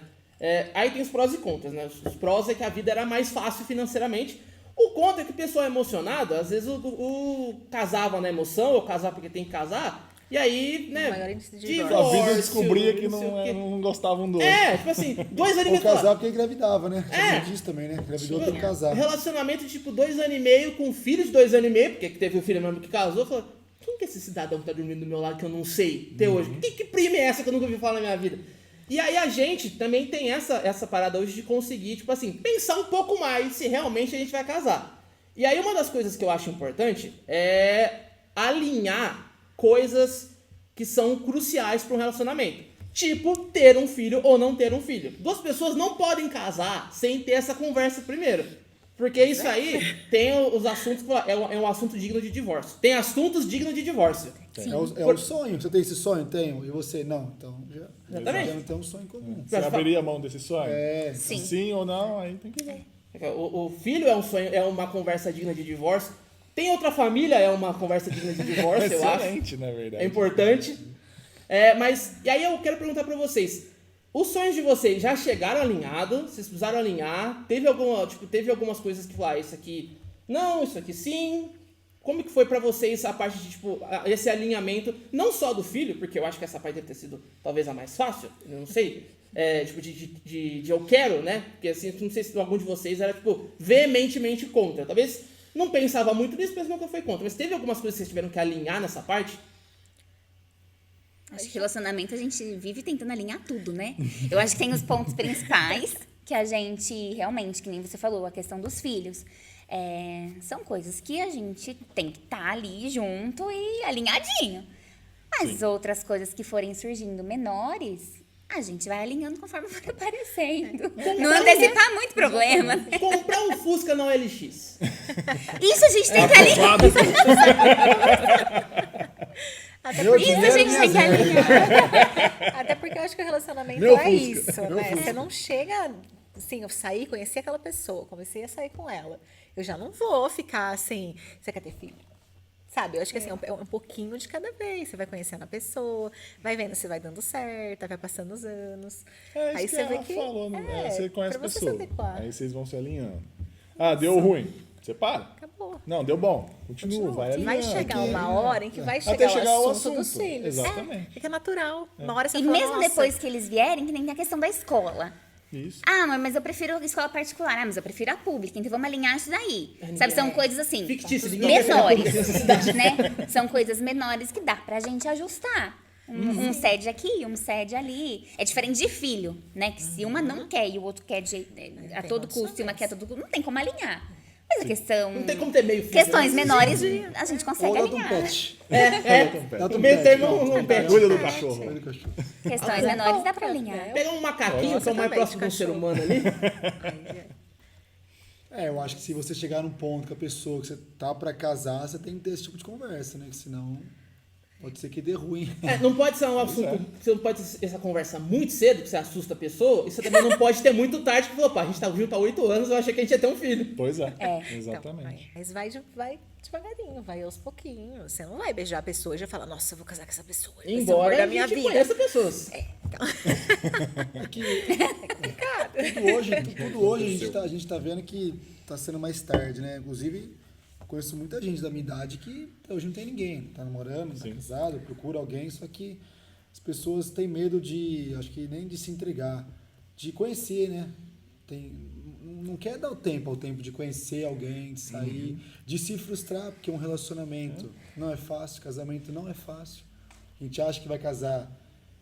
Aí tem os prós e contras, né? Os prós é que a vida era mais fácil financeiramente. O contra é que o pessoal é emocionado, às vezes o casava na emoção, ou casava porque tem que casar, e aí, né, Maior índice de A divórcio. vida descobria que não sei o quê. não gostavam do outro. Tipo assim, 2 anos e Ou meio... casar porque engravidava, né? É. Você diz também, né? Engravidou tem que casar. Relacionamento, tipo, 2 anos e meio, com filho de 2 anos e meio, porque teve um filho mesmo que casou, falou, quem que é esse cidadão que tá dormindo do meu lado que eu não sei até hoje? Que prima é essa que eu nunca ouvi falar na minha vida? E aí a gente também tem essa parada hoje de conseguir, tipo assim, pensar um pouco mais se realmente a gente vai casar. E aí uma das coisas que eu acho importante é alinhar coisas que são cruciais para um relacionamento. Tipo, ter um filho ou não ter um filho. 2 pessoas não podem casar sem ter essa conversa primeiro. Porque isso aí tem os assuntos, é um assunto digno de divórcio. Tem assuntos dignos de divórcio. É o sonho. Você tem esse sonho? Tenho. E você? Não. Então Exatamente. já não tem um sonho comum. Você abriria a mão desse sonho? Sim. Sim ou não, aí tem que ver. O filho é um sonho, é uma conversa digna de divórcio. Tem outra família, é uma conversa digna de divórcio, eu acho. Excelente, na verdade. É importante. Mas, e aí eu quero perguntar pra vocês. Os sonhos de vocês já chegaram alinhados? Vocês precisaram alinhar? Teve algumas coisas que falaram, isso aqui não, isso aqui sim. Como que foi pra vocês a parte de, tipo, esse alinhamento, não só do filho, porque eu acho que essa parte deve ter sido talvez a mais fácil, eu não sei. Tipo, de eu quero, né? Porque assim, não sei se algum de vocês era, tipo, veementemente contra. Talvez não pensava muito nisso, mas nunca foi contra. Mas teve algumas coisas que vocês tiveram que alinhar nessa parte? Acho que relacionamento a gente vive tentando alinhar tudo, né? Eu acho que tem os pontos principais que a gente realmente, que nem você falou, a questão dos filhos. São coisas que a gente tem que estar ali junto e alinhadinho. As outras coisas que forem surgindo menores, a gente vai alinhando conforme for aparecendo. Não antecipar muito problema. Comprar um Fusca na OLX. Isso a gente tem que alinhar. Isso a gente tem que alinhar. Até porque eu acho que o relacionamento Meu é Fusca. isso, né? Você não chega, assim, eu saí, conheci aquela pessoa, comecei a sair com ela. Eu já não vou ficar assim, você quer ter filho? Sabe, eu acho que assim, é um pouquinho de cada vez. Você vai conhecendo a pessoa, vai vendo se vai dando certo, vai passando os anos. Isso Aí que você vê ela que falou, né? Você conhece a pra você se pessoa. adequar. Aí vocês vão se alinhando. Deu ruim. Você para. Acabou. Não, deu bom. Continua, vai alinhando. Vai chegar uma hora em que vai Até chegar, chegar o o assunto dos assunto. filhos. Exatamente. Porque é natural. Uma hora você E fala, mesmo "Nossa, depois que eles vierem, que nem a questão da escola. Isso. Mas eu prefiro a escola particular. Mas eu prefiro a pública. Então vamos alinhar isso daí. Sabe, são coisas assim, Fictícios, então, menores, né? São coisas menores que dá pra gente ajustar. Um cede aqui, um cede ali. É diferente de filho, né? Que se uma não quer e o outro quer a todo custo e uma quer a todo custo, não tem como alinhar. Mas a questão... Não tem como ter meio filho. Questões menores a gente Ou consegue dá um alinhar. pet. Dá O meio termo não perde. Cuida do cachorro. Olha o cachorro. Questões menores dá pra alinhar. Pegar um macaquinho, que é o mais também, próximo de um ser cachorro. humano ali. Eu acho que se você chegar num ponto com a pessoa que você tá pra casar, você tem que ter esse tipo de conversa, né? Que senão pode ser que dê ruim. Não pode ser um assunto, você não pode ter essa conversa muito cedo, que você assusta a pessoa, e você também não pode ter muito tarde, que falou, pá, a gente tá junto há 8 anos, eu achei que a gente ia ter um filho. Pois é, Então, exatamente. mas vai devagarinho, vai aos pouquinho. Você não vai beijar a pessoa e já falar, nossa, eu vou casar com essa pessoa. vai ser o amor Embora da a minha gente vida. conheça pessoas. Tudo hoje a gente tá vendo que tá sendo mais tarde, né? Inclusive, conheço muita gente da minha idade que hoje não tem ninguém, tá namorando, não tá casado, procura alguém, só que as pessoas têm medo de, acho que nem de se entregar, de conhecer, né? Não quer dar o tempo ao tempo de conhecer alguém, de sair, de se frustrar, porque um relacionamento não é fácil, casamento não é fácil. A gente acha que vai casar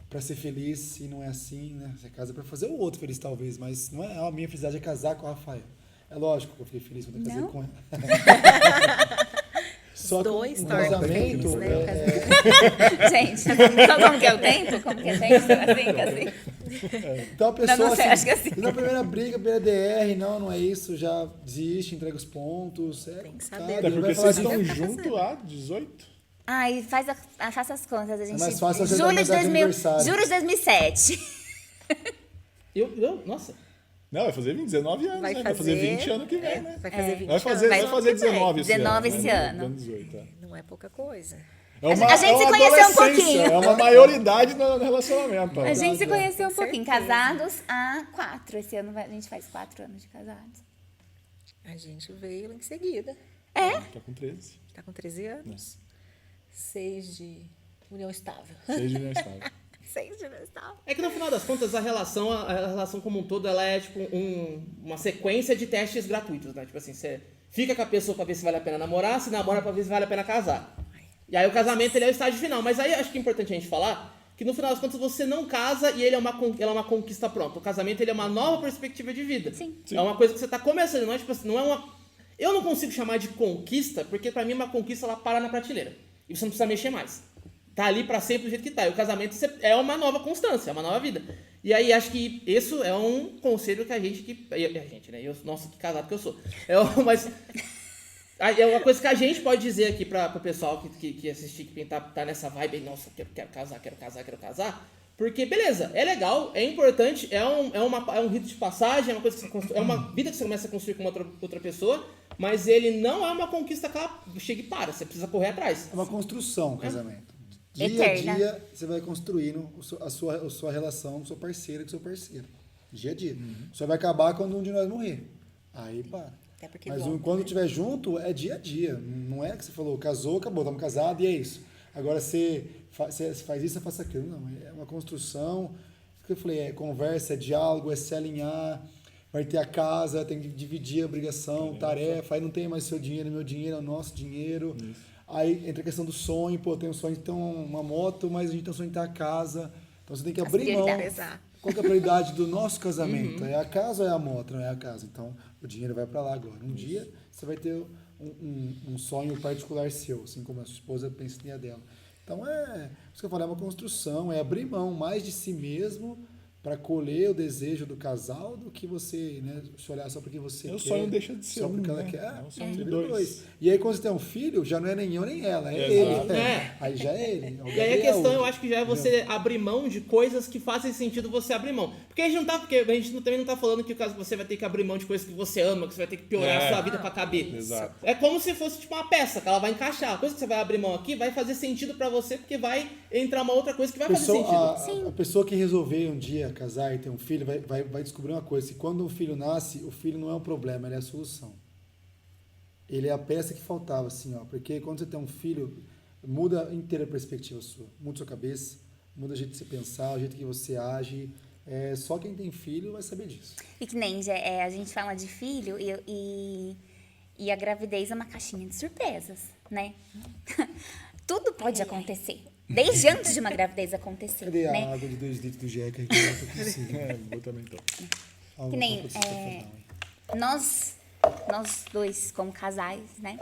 para ser feliz e não é assim, né? Você casa para fazer o outro feliz talvez, mas não é a minha felicidade é casar com a Rafael. É lógico que eu fiquei feliz quando eu casei com ela. Só que dois um tornam casamento felizes, né? Gente, como que é o tempo? Como que é tempo? Assim. Então a pessoa, Não sei, acho que assim. na primeira briga, primeira DR, não é isso, já desiste, entrega os pontos. Tem que saber. Cara, Até ele porque vai falar vocês assim, estão juntos há 18? Ai, faça as contas. A gente, mais fácil você dar medalha de aniversário. Julho de 2007. Nossa. Não, vai fazer 19 anos, né? Vai fazer 20 anos que vem, né? Vai fazer 20 Vai fazer anos. 19 esse 19 ano. esse né? ano. Dando 18, é. Não é pouca coisa. A gente se conheceu um adolescência, pouquinho. É uma maioridade no relacionamento. A gente se conheceu um Com pouquinho. certeza. Casados há 4. Esse ano a gente faz 4 anos de casados. A gente veio em seguida. Tá com 13. Tá com 13 anos. 6 de união estável. 6 de não estável. 6 de união estável. É que no final das contas a relação como um todo, ela é tipo uma sequência de testes gratuitos, né? Tipo assim, você fica com a pessoa pra ver se vale a pena namorar, se namora pra ver se vale a pena casar. E aí o casamento ele é o estágio final. Mas aí acho que é importante a gente falar que no final das contas você não casa e ela é uma conquista pronta. O casamento ele é uma nova perspectiva de vida. Sim. É uma coisa que você tá começando, não é tipo assim, não é uma... Eu não consigo chamar de conquista, porque pra mim uma conquista ela para na prateleira. E você não precisa mexer mais. Tá ali pra sempre do jeito que tá. E o casamento é uma nova constância, é uma nova vida. E aí acho que isso é um conselho que a gente, né? Nossa, que casado que eu sou. Mas é uma coisa que a gente pode dizer aqui pro pessoal que assistir, que tá nessa vibe aí, nossa, quero casar. Porque, beleza, é legal, é importante, é um rito de passagem, é uma coisa que é uma vida que você começa a construir com outra pessoa, mas ele não é uma conquista que ela chega e para, você precisa correr atrás. É uma construção, o casamento. Dia Eterna. a dia você vai construindo a sua relação com seu parceiro e com seu parceiro. Dia a dia. Só vai acabar quando um de nós morrer. Aí para. Até porque Mas volta, quando né? estiver junto, é dia a dia. Não é que você falou, casou, acabou, estamos casados e é isso. Agora você faz isso, você faz aquilo. Não, é uma construção. O que eu falei, é conversa, é diálogo, é se alinhar. Vai ter a casa, tem que dividir a obrigação, tarefa. Aí não tem mais seu dinheiro, meu dinheiro, é o nosso dinheiro. Isso. Aí entra a questão do sonho. Pô, tem um sonho de ter uma moto, mas a gente tem um sonho de ter a casa. Então você tem que abrir mão. Qual que é a prioridade do nosso casamento? É a casa ou é a moto? Não é a casa. Então o dinheiro vai para lá agora. Um dia você vai ter um sonho particular seu, assim como a sua esposa pensa em dela. Então isso que eu falei, é uma construção, é abrir mão mais de si mesmo para colher o desejo do casal do que você, né, se olhar só porque você quer. O sonho deixa de ser só porque ela né? quer. É um sonho de dois. dois. E aí quando você tem um filho, já não é nem eu nem ela, é Exato. ele. É. Aí já é ele. E aí a questão, eu acho que já é você abrir mão de coisas que fazem sentido você abrir mão. Porque a gente também não tá falando que o caso você vai ter que abrir mão de coisas que você ama, que você vai ter que piorar a sua vida pra caber. Exato. É como se fosse tipo uma peça, que ela vai encaixar. A coisa que você vai abrir mão aqui vai fazer sentido pra você, porque vai entrar uma outra coisa que vai fazer sentido. A pessoa que resolver um dia casar e ter um filho vai descobrir uma coisa, que quando um filho nasce, o filho não é um problema, ele é a solução. Ele é a peça que faltava, assim, ó, porque quando você tem um filho, muda inteira a perspectiva sua, muda a sua cabeça, muda o jeito de você pensar, o jeito que você age. Só quem tem filho vai saber disso. E que nem a gente fala de filho e a gravidez é uma caixinha de surpresas, né? Tudo pode acontecer. Desde antes de uma gravidez acontecer, Cadê né? a água de 2 litros do Jeca aí que eu tô precisando? Eu também tô. Que nem nós dois como casais, né?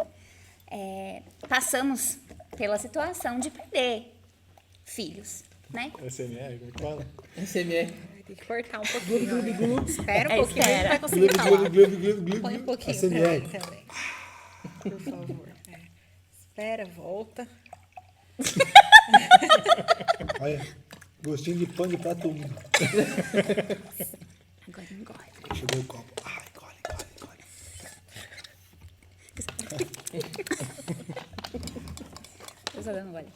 Passamos pela situação de perder filhos, né? SMR, como é que fala? SMR. Tem que cortar um pouquinho. Olha. Espera um É, pouquinho, ele espera. vai conseguir falar. Glu, Põe um pouquinho ASMR. pra ele também. Por favor. É. Espera, volta. Olha, gostinho de pão de prato úmido. Agora engole. Chegou o copo. Ai, engole. Eu só dando gole.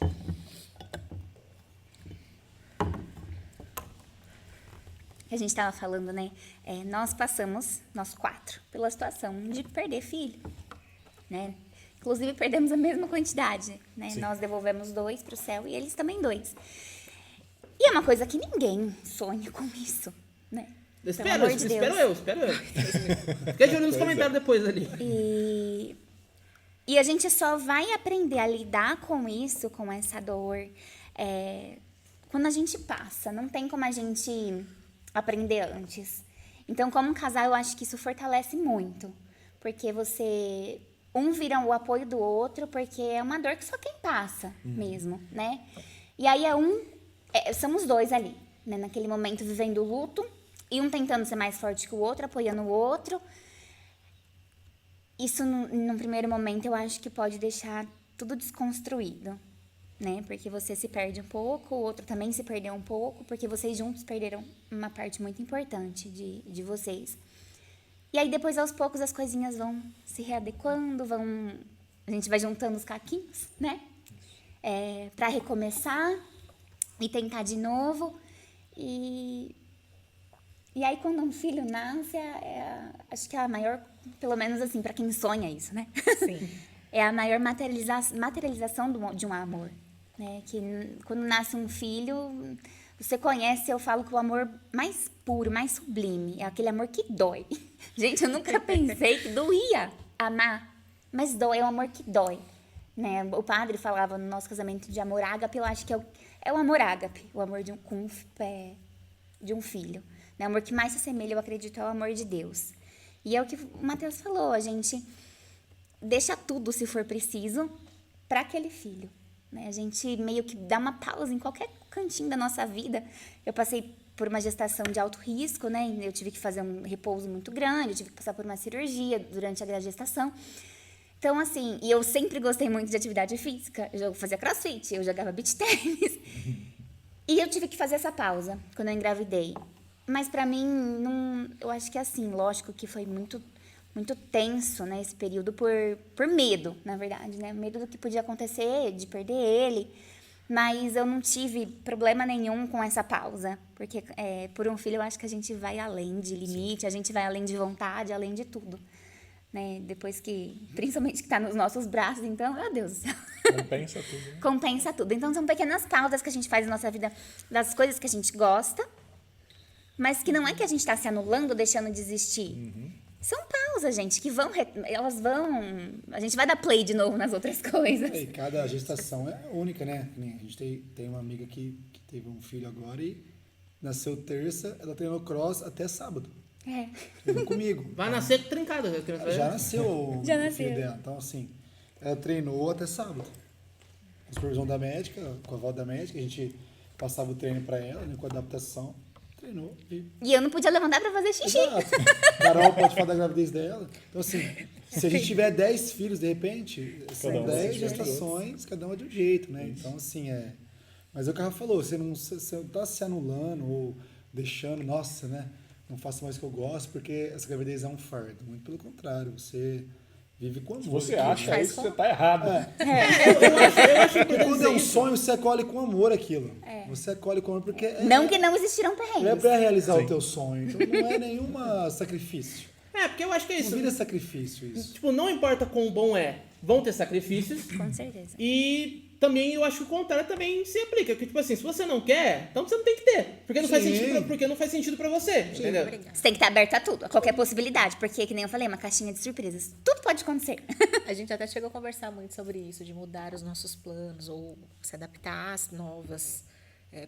Que a gente estava falando, né? Nós passamos, nós 4, pela situação de perder filho, né? Inclusive, perdemos a mesma quantidade, né? Sim. Nós devolvemos 2 para o céu e eles também 2. E é uma coisa que ninguém sonha com isso, né? Pelo amor de Deus. Espero eu. Fica de olho nos comentários depois ali. E a gente só vai aprender a lidar com isso, com essa dor, quando a gente passa. Não tem como a gente aprender antes. Então, como casal, eu acho que isso fortalece muito. Porque um vira o apoio do outro, porque é uma dor que só quem passa mesmo, né? E aí somos 2 ali, né? Naquele momento vivendo o luto, e um tentando ser mais forte que o outro, apoiando o outro. Isso, num primeiro momento, eu acho que pode deixar tudo desconstruído, né? Porque você se perde um pouco, o outro também se perdeu um pouco, porque vocês juntos perderam uma parte muito importante de vocês. E aí, depois, aos poucos, as coisinhas vão se readequando, a gente vai juntando os caquinhos, né? Pra recomeçar e tentar de novo. E aí, quando um filho nasce, acho que é a maior, pelo menos assim, para quem sonha isso, né? Sim. É a maior materialização de um amor, né? Que quando nasce um filho, você conhece, eu falo que o amor mais puro, mais sublime, é aquele amor que dói. Gente, eu nunca pensei que doía amar, mas dói, é um amor que dói, né? O padre falava no nosso casamento de amor ágape, eu acho que é o amor ágape, o amor de um filho. O amor que mais se assemelha, eu acredito, é o amor de Deus. E é o que o Mateus falou, a gente deixa tudo, se for preciso, para aquele filho, né? A gente meio que dá uma pausa em qualquer cantinho da nossa vida. Eu passei por uma gestação de alto risco, né? Eu tive que fazer um repouso muito grande, eu tive que passar por uma cirurgia durante a gestação. Então, assim, e eu sempre gostei muito de atividade física. Eu fazia crossfit, eu jogava beach tênis. E eu tive que fazer essa pausa quando eu engravidei. Mas pra mim, eu acho que assim, lógico que foi muito, muito tenso, né, esse período por medo, na verdade, né? Medo do que podia acontecer, de perder ele. Mas eu não tive problema nenhum com essa pausa. Porque por um filho eu acho que a gente vai além de limite, a gente vai além de vontade, além de tudo. Né? Depois principalmente que tá nos nossos braços, então, meu Deus do céu. Compensa tudo. Né? Compensa tudo. Então, são pequenas pausas que a gente faz na nossa vida, das coisas que a gente gosta, mas que não é que a gente está se anulando, deixando de existir. São pausas, gente, que elas vão... A gente vai dar play de novo nas outras coisas. E cada gestação é única, né? A gente tem uma amiga que teve um filho agora e nasceu terça, ela treinou cross até sábado. Treinou comigo. Vai nascer trincado. Já nasceu o Já filho nasceu. dela. Então, assim, ela treinou até sábado. Com supervisão da médica, com a avó da médica, a gente passava o treino pra ela, né, com a adaptação. Treinou. E eu não podia levantar pra fazer xixi. Exato. Carol pode falar da gravidez dela. Então, assim, se a gente tiver 10 filhos, de repente, são Cada um 10 de um gestações, cada uma de um jeito, né? Isso. Então, assim, Mas é o que ela falou, você não tá se anulando ou deixando, nossa, né? Não faço mais o que eu gosto, porque essa gravidez é um fardo. Muito pelo contrário, você vive com amor. Se você aquilo. acha isso, você tá errado. Eu acho Porque quando é um isso. sonho, você acolhe com amor aquilo. Você acolhe com amor porque Não que não existiram não é perrengues. pra realizar Sim. o teu sonho. Então não é nenhuma sacrifício. Porque eu acho que é Não isso. vira sacrifício isso. Tipo, não importa quão bom vão ter sacrifícios. Com certeza. E também eu acho que o contrário também se aplica. Porque, tipo assim, se você não quer, então você não tem que ter. Porque não, faz Sim. sentido, porque não faz sentido pra você, entendeu? Obrigada. Você tem que estar aberto a tudo, a qualquer possibilidade. Porque, que nem eu falei, é uma caixinha de surpresas. Tudo pode acontecer. A gente até chegou a conversar muito sobre isso, de mudar os nossos planos ou se adaptar às novas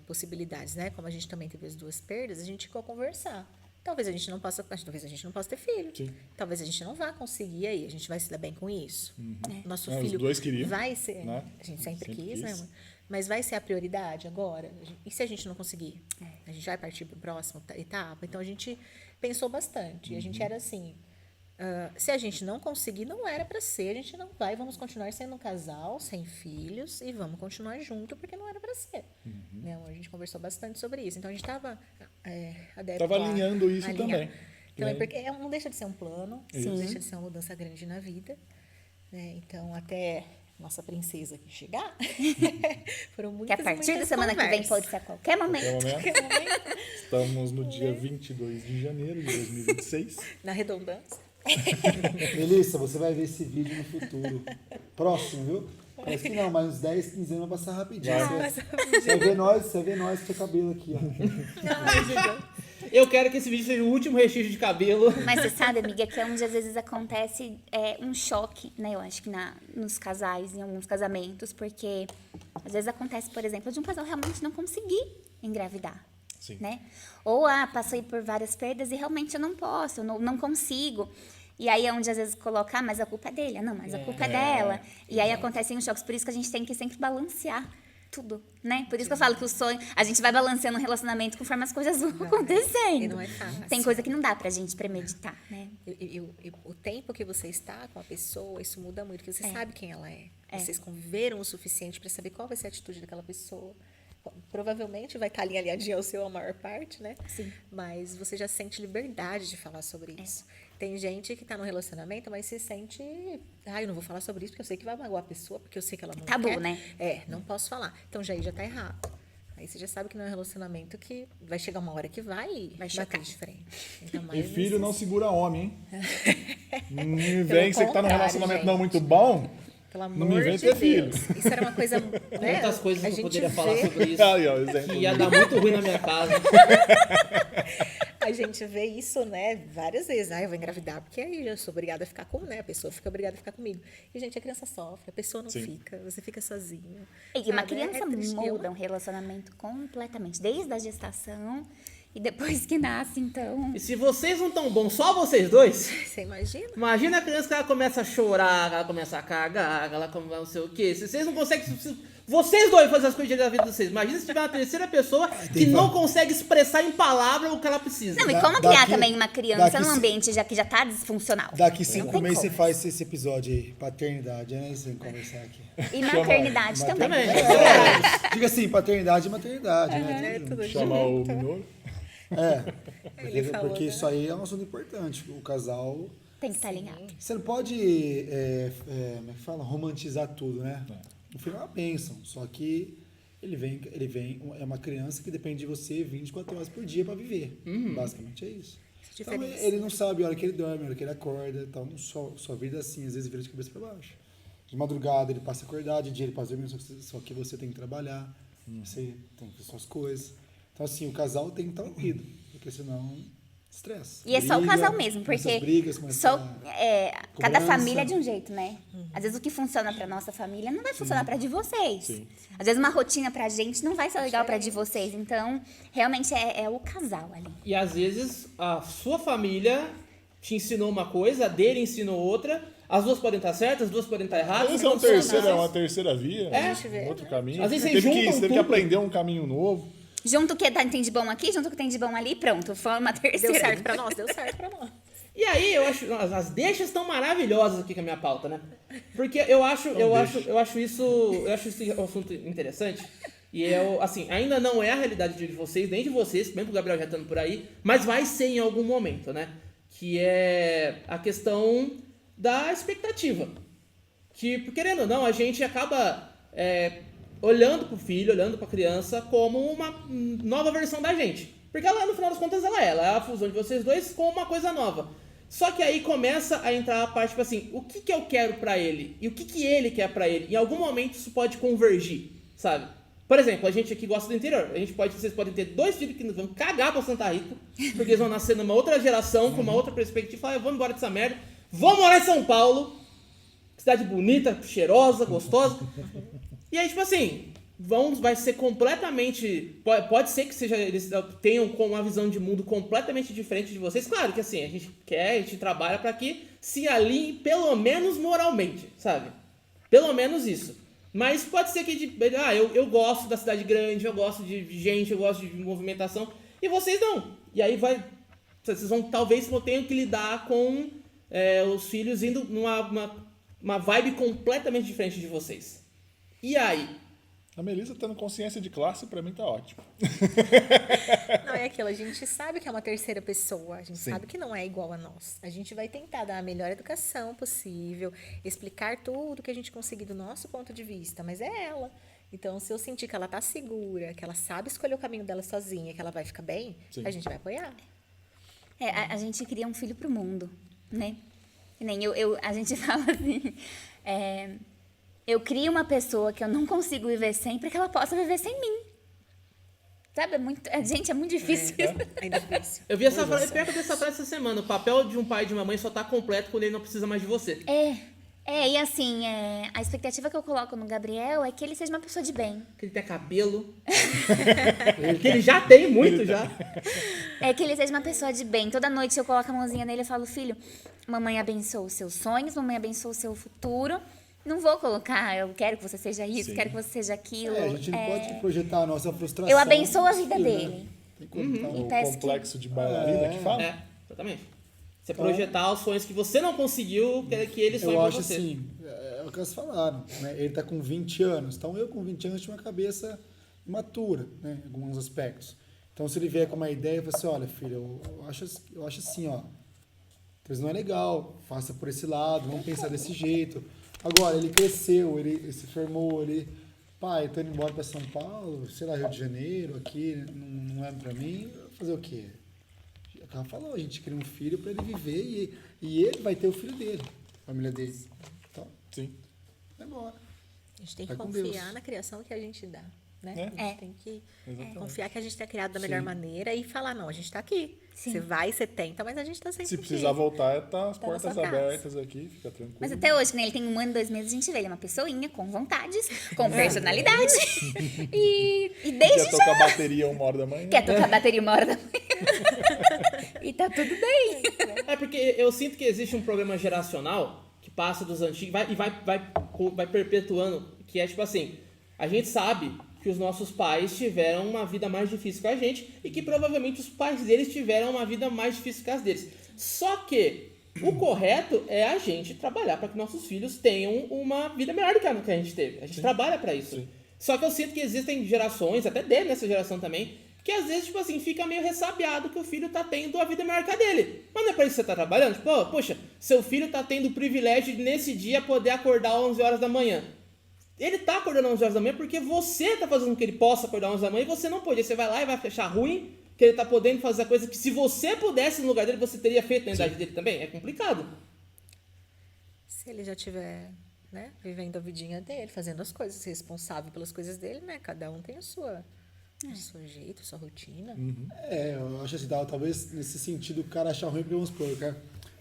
possibilidades, né? Como a gente também teve as 2 perdas, a gente chegou a conversar. Talvez a gente não possa ter filho. Sim. Talvez a gente não vá conseguir aí. A gente vai se dar bem com isso. Nosso Os filho dois queriam, vai ser. né? A gente sempre Sempre quis, quis. né? Mas vai ser a prioridade agora? E se a gente não conseguir? A gente vai partir para a próxima etapa? Então, a gente pensou bastante. E a gente era assim, se a gente não conseguir, não era para ser, a gente não vai, vamos continuar sendo um casal, sem filhos, e vamos continuar junto, porque não era para ser. Né? A gente conversou bastante sobre isso. Então, a gente estava adepto Tava alinhando isso alinhar. também. Então, porque não deixa de ser um plano, Isso. não deixa de ser uma mudança grande na vida. Né? Então, até nossa princesa aqui chegar, foram Que muitas a partir da muitas semana que vem conversas. pode ser a qualquer momento. Pelo menos. Estamos no dia 22 de janeiro de 2026. Na redundância. Melissa, você vai ver esse vídeo no futuro. Próximo, viu? Parece que não, mas uns 10, 15 anos vai passar rapidinho. Vai. Você vai ver nós com o cabelo aqui, ó. Eu quero que esse vídeo seja o último restício de cabelo. Mas você sabe, amiga, que é onde às vezes acontece um choque, né? Eu acho que nos casais, em alguns casamentos, porque às vezes acontece, por exemplo, de um casal realmente não conseguir engravidar. Sim. Né? Ou, passei por várias perdas e realmente eu não posso, eu não consigo. E aí é onde às vezes coloca, mas a culpa é dele. Não, mas a culpa é dela. E aí acontecem os choques. Por isso que a gente tem que sempre balancear tudo, né? Por isso que eu falo que o sonho, a gente vai balanceando o relacionamento conforme as coisas vão acontecendo. E não é fácil. Tem coisa que não dá pra gente premeditar, né? E o tempo que você está com a pessoa, isso muda muito, porque você sabe quem ela é. É. Vocês conviveram o suficiente para saber qual vai ser a atitude daquela pessoa. Provavelmente vai estar ali alinhadinho ao seu a maior parte, né? Sim. Mas você já sente liberdade de falar sobre isso. Tem gente que está no relacionamento, mas se sente... eu não vou falar sobre isso porque eu sei que vai magoar a pessoa, porque eu sei que ela não Tabu, quer. né? Não posso falar. Então, já está errado. Aí você já sabe que não é um relacionamento que vai chegar uma hora que vai chocar. bater de frente. Ainda E mais filho nesses- não segura homem, hein? Não me Pelo vem, você que tá num contrário, relacionamento não gente. muito bom. Pelo amor Não me vem de ter Deus. filho. Isso era uma coisa... Né? Muitas coisas A que eu gente poderia falar vê- sobre isso. Aí, ó, exemplo. Que ia dar muito ruim na minha casa. A gente vê isso, né, várias vezes. Eu vou engravidar porque aí eu sou obrigada a ficar com, né? A pessoa fica obrigada a ficar comigo. E, gente, a criança sofre, a pessoa não Sim. fica, você fica sozinho. E uma sabe? criança triste. muda um relacionamento completamente, desde a gestação e depois que nasce, então... E se vocês não tão bons, só vocês dois, Você imagina? imagina a criança que ela começa a chorar, que ela começa a cagar, que ela começa não sei o quê. Se vocês não conseguem... Vocês dois fazem as coisas da vida de vocês. Imagina se tiver uma terceira pessoa que não consegue expressar em palavras o que ela precisa. Não, e Da- como criar daqui- também uma criança daqui num se- ambiente que já tá disfuncional? Daqui Não 5 tem meses como. você faz esse episódio aí, paternidade, né? Sem conversar aqui. E maternidade também. Também. Diga assim, paternidade e maternidade, né? É tudo Chamar o junto. minor. Ele falou, Porque né? isso aí é um assunto importante. O casal. Tem que estar alinhado. Você não pode, como é que fala? Romantizar tudo, né? No final é uma bênção. Só que ele vem, é uma criança que depende de você 24 horas por dia para viver. Basicamente é isso. Isso Então diferencia. ele não sabe a hora que ele dorme, a hora que ele acorda. Então sua vida assim, às vezes vira de cabeça para baixo. De madrugada ele passa a acordar, de dia ele passa a dormir, só que você tem que trabalhar, você tem que fazer suas coisas. Então assim, o casal tem que estar unido, porque senão estresse. E é só o Briga, casal mesmo, começa porque as brigas, começa só, cada cobrança. família é de um jeito, né? Às vezes o que funciona pra nossa família não vai funcionar pra de vocês. Às vezes uma rotina pra gente não vai ser legal pra de vocês. Então, realmente é o casal ali. E às vezes a sua família te ensinou uma coisa, a dele ensinou outra. As duas podem estar certas, as duas podem estar erradas. Às vezes é uma terceira via, É. um outro caminho. Às vezes Você vocês teve juntam que tudo. aprender um caminho novo. Junto o que tem de bom aqui, junto o que tem de bom ali, pronto. Forma a terceira. Deu certo pra nós, deu certo pra nós. E aí, eu acho. As deixas estão maravilhosas aqui com a minha pauta, né? Porque eu acho isso um assunto interessante. E assim, ainda não é a realidade de vocês, nem de vocês, mesmo que o Gabriel já estando por aí, mas vai ser em algum momento, né? Que é a questão da expectativa. Que, querendo ou não, a gente acaba olhando pro filho, olhando pra criança como uma nova versão da gente. Porque ela, no final das contas, ela é a fusão de vocês dois com uma coisa nova. Só que aí começa a entrar a parte, tipo assim, o que eu quero pra ele? E o que ele quer pra ele? Em algum momento isso pode convergir, sabe? Por exemplo, a gente aqui gosta do interior. Vocês podem ter dois filhos que vão cagar pra Santa Rita, porque eles vão nascer numa outra geração, com uma outra perspectiva, e falar, eu vou embora dessa merda, vou morar em São Paulo, cidade bonita, cheirosa, gostosa. E aí, tipo assim, vai ser completamente... Pode ser que eles tenham uma visão de mundo completamente diferente de vocês. Claro que assim, a gente trabalha pra que se alinhe pelo menos moralmente, sabe? Pelo menos isso. Mas pode ser que eu gosto da cidade grande, eu gosto de gente, eu gosto de movimentação, e vocês não. E aí vocês talvez tenham que lidar com os filhos indo numa vibe completamente diferente de vocês. E aí? A Melissa tendo consciência de classe, pra mim tá ótimo. Não, é aquilo, a gente sabe que é uma terceira pessoa, a gente Sim. sabe que não é igual a nós. A gente vai tentar dar a melhor educação possível, explicar tudo que a gente conseguir do nosso ponto de vista, mas é ela. Então, se eu sentir que ela tá segura, que ela sabe escolher o caminho dela sozinha, que ela vai ficar bem, Sim. a gente vai apoiar. A gente cria um filho pro mundo, né? Que nem a gente fala assim, eu crio uma pessoa que eu não consigo viver sem para que ela possa viver sem mim. Sabe? Gente, é muito difícil isso. É difícil. Eu vi essa frase, pior que eu vi essa frase essa semana. O papel de um pai e de uma mãe só tá completo quando ele não precisa mais de você. E assim, a expectativa que eu coloco no Gabriel é que ele seja uma pessoa de bem. Que ele tenha cabelo. Que ele já tem muito, já. É que ele seja uma pessoa de bem. Toda noite eu coloco a mãozinha nele e falo, filho, mamãe abençoa os seus sonhos, mamãe abençoa o seu futuro. Não vou colocar, eu quero que você seja isso, Sim. quero que você seja aquilo. A gente não pode projetar a nossa frustração. Eu abençoo a vida no filho, dele. né? Tem que contar O peço que- complexo de bailarina que fala. Exatamente. Você projetar os sonhos que você não conseguiu, que ele sonha Eu pra acho você. assim, é o que eles falaram, né? Ele tá com 20 anos, então eu com 20 anos tinha uma cabeça imatura, né? Em alguns aspectos. Então se ele vier com uma ideia, eu falo assim, olha filho, eu acho assim, ó, talvez não é legal, faça por esse lado, vamos pensar desse jeito. Agora, ele cresceu, ele se formou, pai, tô indo embora para São Paulo, sei lá, Rio de Janeiro, aqui, não é para mim, fazer o quê? Ela falou, a gente cria um filho para ele viver e ele vai ter o filho dele, a família dele. Então, Sim. vai embora. A gente tem que Vai com confiar Deus. na criação que a gente dá, né? É. A gente tem que Exatamente. confiar que a gente está criado da melhor maneira e falar, não, a gente está aqui. Sim. Você vai, você tenta, mas a gente está sempre Se aqui. precisar voltar, tá as Tá na portas sua casa. abertas aqui, fica tranquilo. Mas até hoje, né? Ele tem 1 ano e 2 meses, a gente vê ele é uma pessoinha com vontades, com personalidade. e Quer desde já tocar bateria 1h da manhã? quer tocar bateria 1 hora da manhã. E tá tudo bem. É porque eu sinto que existe um problema geracional que passa dos antigos e vai perpetuando, que é tipo assim, a gente sabe que os nossos pais tiveram uma vida mais difícil que a gente e que provavelmente os pais deles tiveram uma vida mais difícil que as deles. Só que o correto é a gente trabalhar para que nossos filhos tenham uma vida melhor do que a gente teve. A gente trabalha para isso. Sim. Só que eu sinto que existem gerações, até dele nessa geração também, que às vezes, tipo assim, fica meio ressabiado que o filho tá tendo a vida melhor que a dele. Mas não é pra isso que você tá trabalhando? Tipo, poxa, seu filho tá tendo o privilégio de nesse dia poder acordar às 11 horas da manhã. Ele tá acordando às 11 horas da manhã porque você tá fazendo com que ele possa acordar às 11 da manhã e você não pode. Aí você vai lá e vai achar ruim que ele tá podendo fazer a coisa que se você pudesse no lugar dele, você teria feito na idade dele também. É complicado. Se ele já tiver, né, vivendo a vidinha dele, fazendo as coisas, responsável pelas coisas dele, né? Cada um tem o seu jeito, sua rotina. Eu acho assim, talvez nesse sentido o cara achar ruim, porque vamos supor,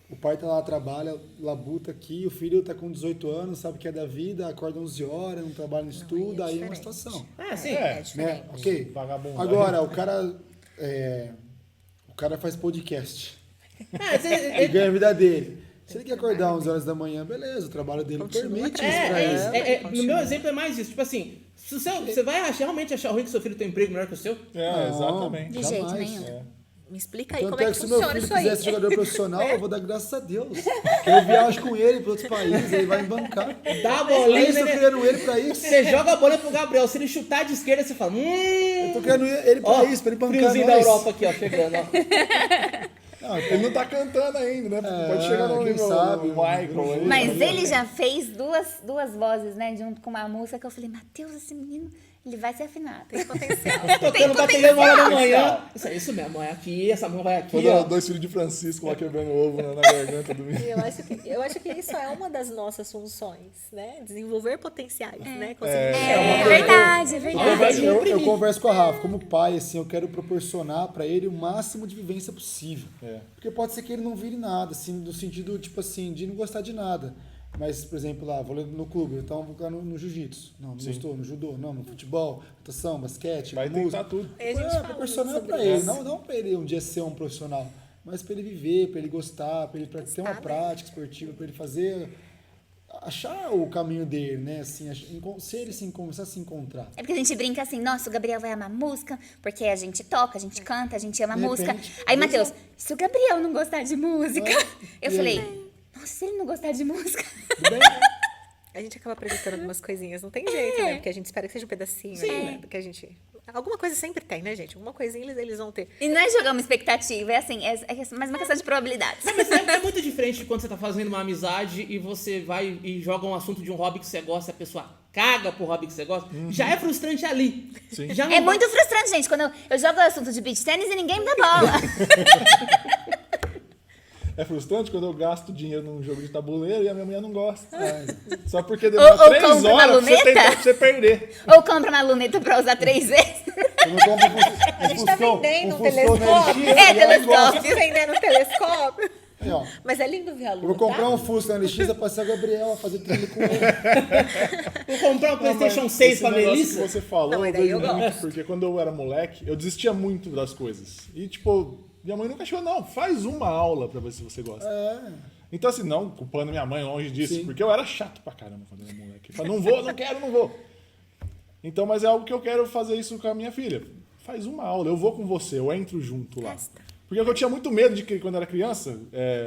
o pai tá lá, trabalha, labuta aqui, o filho tá com 18 anos, sabe que é da vida, acorda 11 horas, não trabalha, não estuda, aí é uma diferente. situação. Sim. É Né? diferente. Ok. Vagabundo. Agora, o cara faz podcast e É, ganha a vida dele. Se ele quer acordar 11 horas da manhã, beleza, o trabalho dele Continua permite isso pra é ele. isso. No meu exemplo é mais isso. Tipo assim, se você vai realmente achar ruim que seu filho tem um emprego melhor que o seu? É, exatamente. De jeito Jamais. nenhum. Me explica aí Tanto como é que se meu funciona filho isso aí. quiser ser jogador profissional, eu vou dar graças a Deus. Eu viajo com ele para outros países, ele vai me bancar. Dá a Eu bolinha, estou né? criando ele para isso. Você joga a bola pro Gabriel. Se ele chutar de esquerda, você fala. Eu tô criando ele Ó, para isso, para ele bancar friozinho nós. da Europa aqui, ó, chegando, ó. Ele não tá cantando ainda, né? Pode chegar no quem nível sabe, Michael aí. Mas ele já fez duas vozes, né? Junto com uma música que eu falei, Matheus, esse menino, ele vai ser afinado. Tem potencial. Tocando bateria 1 hora da manhã. Isso mesmo, é aqui, essa mão vai aqui, Quando ó. 2 filhos de Francisco lá quebrando ovo na garganta do menino. Eu acho que isso é uma das nossas funções, né? Desenvolver potenciais, né? É verdade, é verdade. Eu converso com a Rafa, como pai, assim, eu quero proporcionar para ele o máximo de vivência possível. É. Porque pode ser que ele não vire nada, assim, no sentido, tipo assim, de não gostar de nada. Mas, por exemplo, lá, vou no clube, então vou ficar no jiu-jitsu. Não gostou, no judô, não, no futebol, natação, basquete, Vai música. tentar tudo. Aí a gente fala proporcionar sobre para ele, isso. não para ele um dia ser um profissional, mas para ele viver, para ele gostar, para ele ter uma né? prática esportiva, para ele fazer achar o caminho dele, né? Assim, se ele começar a se encontrar. É porque a gente brinca assim, nossa, o Gabriel vai amar música, porque a gente toca, a gente canta, a gente ama De música. repente, Aí, Matheus, se o Gabriel não gostar de música... Eu E falei, aí? nossa, se ele não gostar de música... Tudo bem? A gente acaba apresentando algumas coisinhas, não tem jeito, né? Porque a gente espera que seja um pedacinho, né? Porque a gente... Alguma coisa sempre tem, né, gente? Alguma coisinha eles vão ter. E não é jogar uma expectativa, é assim, é mais uma questão de probabilidades. Mas é muito diferente de quando você tá fazendo uma amizade e você vai e joga um assunto de um hobby que você gosta e a pessoa caga pro hobby que você gosta. Já é frustrante ali. Sim. Já não É vai- muito frustrante, gente, quando eu jogo o assunto de beach tênis e ninguém me dá bola. É frustrante quando eu gasto dinheiro num jogo de tabuleiro e a minha mulher não gosta. Ai, Só porque demora Ou 3 compra uma horas pra você luneta. tentar pra você perder. Ou compra uma luneta pra usar 3 vezes. eu não compro A gente tá vendendo um Fuscão telescópio. na LX, É, e ela gosta. telescópio. Vendendo um telescópio. Aí, ó, Mas é lindo ver a lua, eu vou comprar tá? um Fusca na LX e passar o Gabriel a fazer trilha com ele. Vou comprar um PlayStation Mas 6 esse pra negócio Melissa. que você falou, Não, mas eu daí vejo eu muito, gosto. porque quando eu era moleque, eu desistia muito das coisas. E, tipo, minha mãe nunca achou, não, faz uma aula pra ver se você gosta. Então, assim, não culpando minha mãe longe disso, Sim. porque eu era chato pra caramba quando eu era moleque. Eu falava, não vou, não quero, não vou. Então, mas é algo que eu quero fazer isso com a minha filha. Faz uma aula, eu vou com você, eu entro junto lá. Testa. Porque eu tinha muito medo de que, quando eu era criança,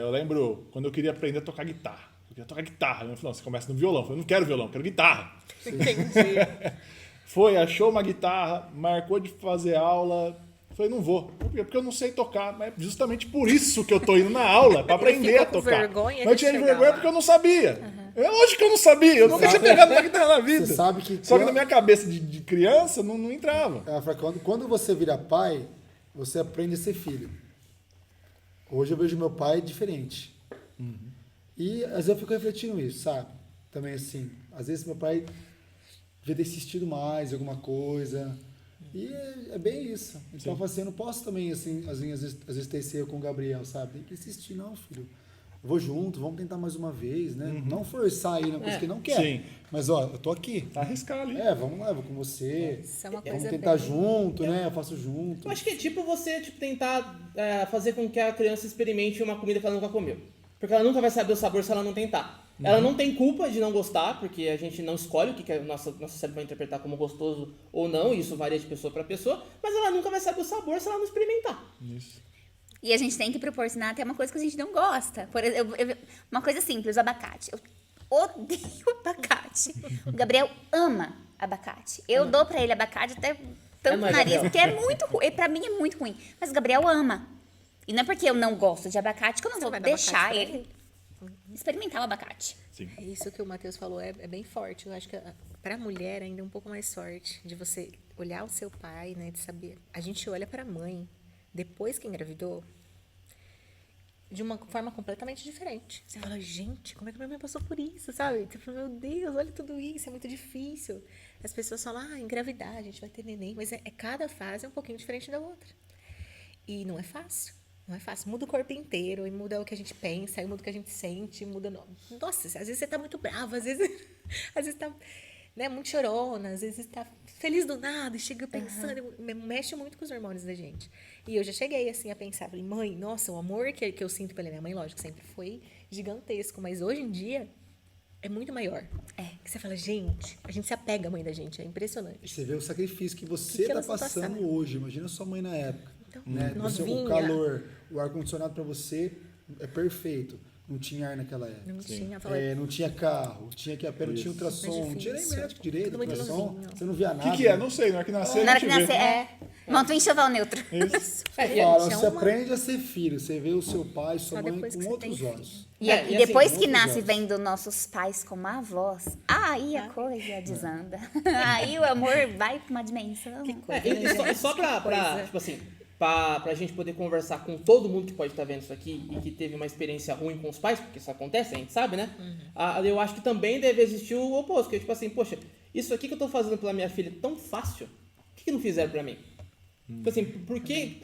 eu lembro quando eu queria aprender a tocar guitarra. Eu queria tocar guitarra. Minha mãe falou, você começa no violão. Eu falei, não quero violão, quero guitarra. Entendi. Foi, achou uma guitarra, marcou de fazer aula. Falei, não vou. Por quê? Porque eu não sei tocar. Mas é justamente por isso que eu tô indo na aula, pra aprender a ficou com tocar. vergonha Mas eu de tinha chegar vergonha lá. porque eu não sabia. É lógico que eu não sabia. Eu nunca tinha pegado uma guitarra na vida. Você sabe que Só que quando- na minha cabeça de criança não entrava. Ela fala, quando você vira pai, você aprende a ser filho. Hoje eu vejo meu pai diferente. E às vezes eu fico refletindo isso, sabe? Também assim, às vezes meu pai devia ter assistido mais alguma coisa. E é bem isso. Então eu falo assim, eu não posso também, assim, às vezes ter esse erro com o Gabriel, sabe? Tem que insistir, não, filho. Eu vou junto, vamos tentar mais uma vez, né? Não forçar aí na coisa que ele não quer. Sim. Mas, ó, eu tô aqui. Arriscar ali. Vamos lá, eu vou com você. Isso é uma Vamos coisa tentar bem- junto, né? Eu faço junto. Eu acho que é tipo você tentar fazer com que a criança experimente uma comida que ela nunca comeu. Porque ela nunca vai saber o sabor se ela não tentar. Ela não tem culpa de não gostar, porque a gente não escolhe o que a nossa cérebro vai interpretar como gostoso ou não, e isso varia de pessoa para pessoa, mas ela nunca vai saber o sabor se ela não experimentar. Isso. E a gente tem que proporcionar até uma coisa que a gente não gosta. Por exemplo, uma coisa simples, o abacate. Eu odeio abacate. O Gabriel ama abacate. Eu dou pra ele abacate até tanto mas, nariz, Gabriel. porque é muito ruim. Pra mim é muito ruim. Mas o Gabriel ama. E não é porque eu não gosto de abacate que eu não Você vou vai dar deixar abacate pra ele experimentar o abacate. Sim. É isso que o Matheus falou, é bem forte. Eu acho que para a mulher ainda é um pouco mais forte de você olhar o seu pai, né, de saber. A gente olha para a mãe depois que engravidou de uma forma completamente diferente. Você fala, gente, como é que minha mãe passou por isso, sabe? Você fala, meu Deus, olha tudo isso, é muito difícil. As pessoas falam, engravidar, a gente vai ter neném, mas cada fase é um pouquinho diferente da outra. E não é fácil. Não é fácil. Muda o corpo inteiro, e muda o que a gente pensa, e muda o que a gente sente, muda... Nossa, às vezes você tá muito brava, às vezes tá, né, muito chorona, às vezes tá feliz do nada, e chega pensando, mexe muito com os hormônios da gente. E eu já cheguei, assim, a pensar, falei, mãe, nossa, o amor que eu sinto pela minha mãe, lógico, sempre foi gigantesco, mas hoje em dia é muito maior. Que você fala, gente, a gente se apega à mãe da gente, é impressionante. Você vê o sacrifício que você Que tá elas estão passando passando. hoje. Imagina sua mãe na época. Então, Né? novinha. O calor, o ar-condicionado para você é perfeito. Não tinha ar naquela época. Não tinha, fala, Não tinha carro, tinha que a pé, não tinha ultrassom, não tinha nem difícil. médico direito, Tudo muito ultrassom. novinho. Você não via O nada. que é? Não sei, na hora que nascer Na a hora gente que vê. nascer, monta um enxoval neutro. Isso. Fala, Tinha você uma- aprende a ser filho, você vê o seu pai, sua Só mãe depois que com você outros tem olhos. E, E assim, depois que muitos nasce olhos. vendo nossos pais como avós, aí a coisa desanda. Aí o amor vai pra uma dimensão. Que coisa, E né, só, gente? só pra, Que coisa. tipo assim, pra gente poder conversar com todo mundo que pode estar vendo isso aqui e que teve uma experiência ruim com os pais, porque isso acontece, a gente sabe, né? Eu acho que também deve existir o oposto, que é tipo assim, poxa, isso aqui que eu tô fazendo pela minha filha tão fácil, por que não fizeram pra mim? Tipo assim, porque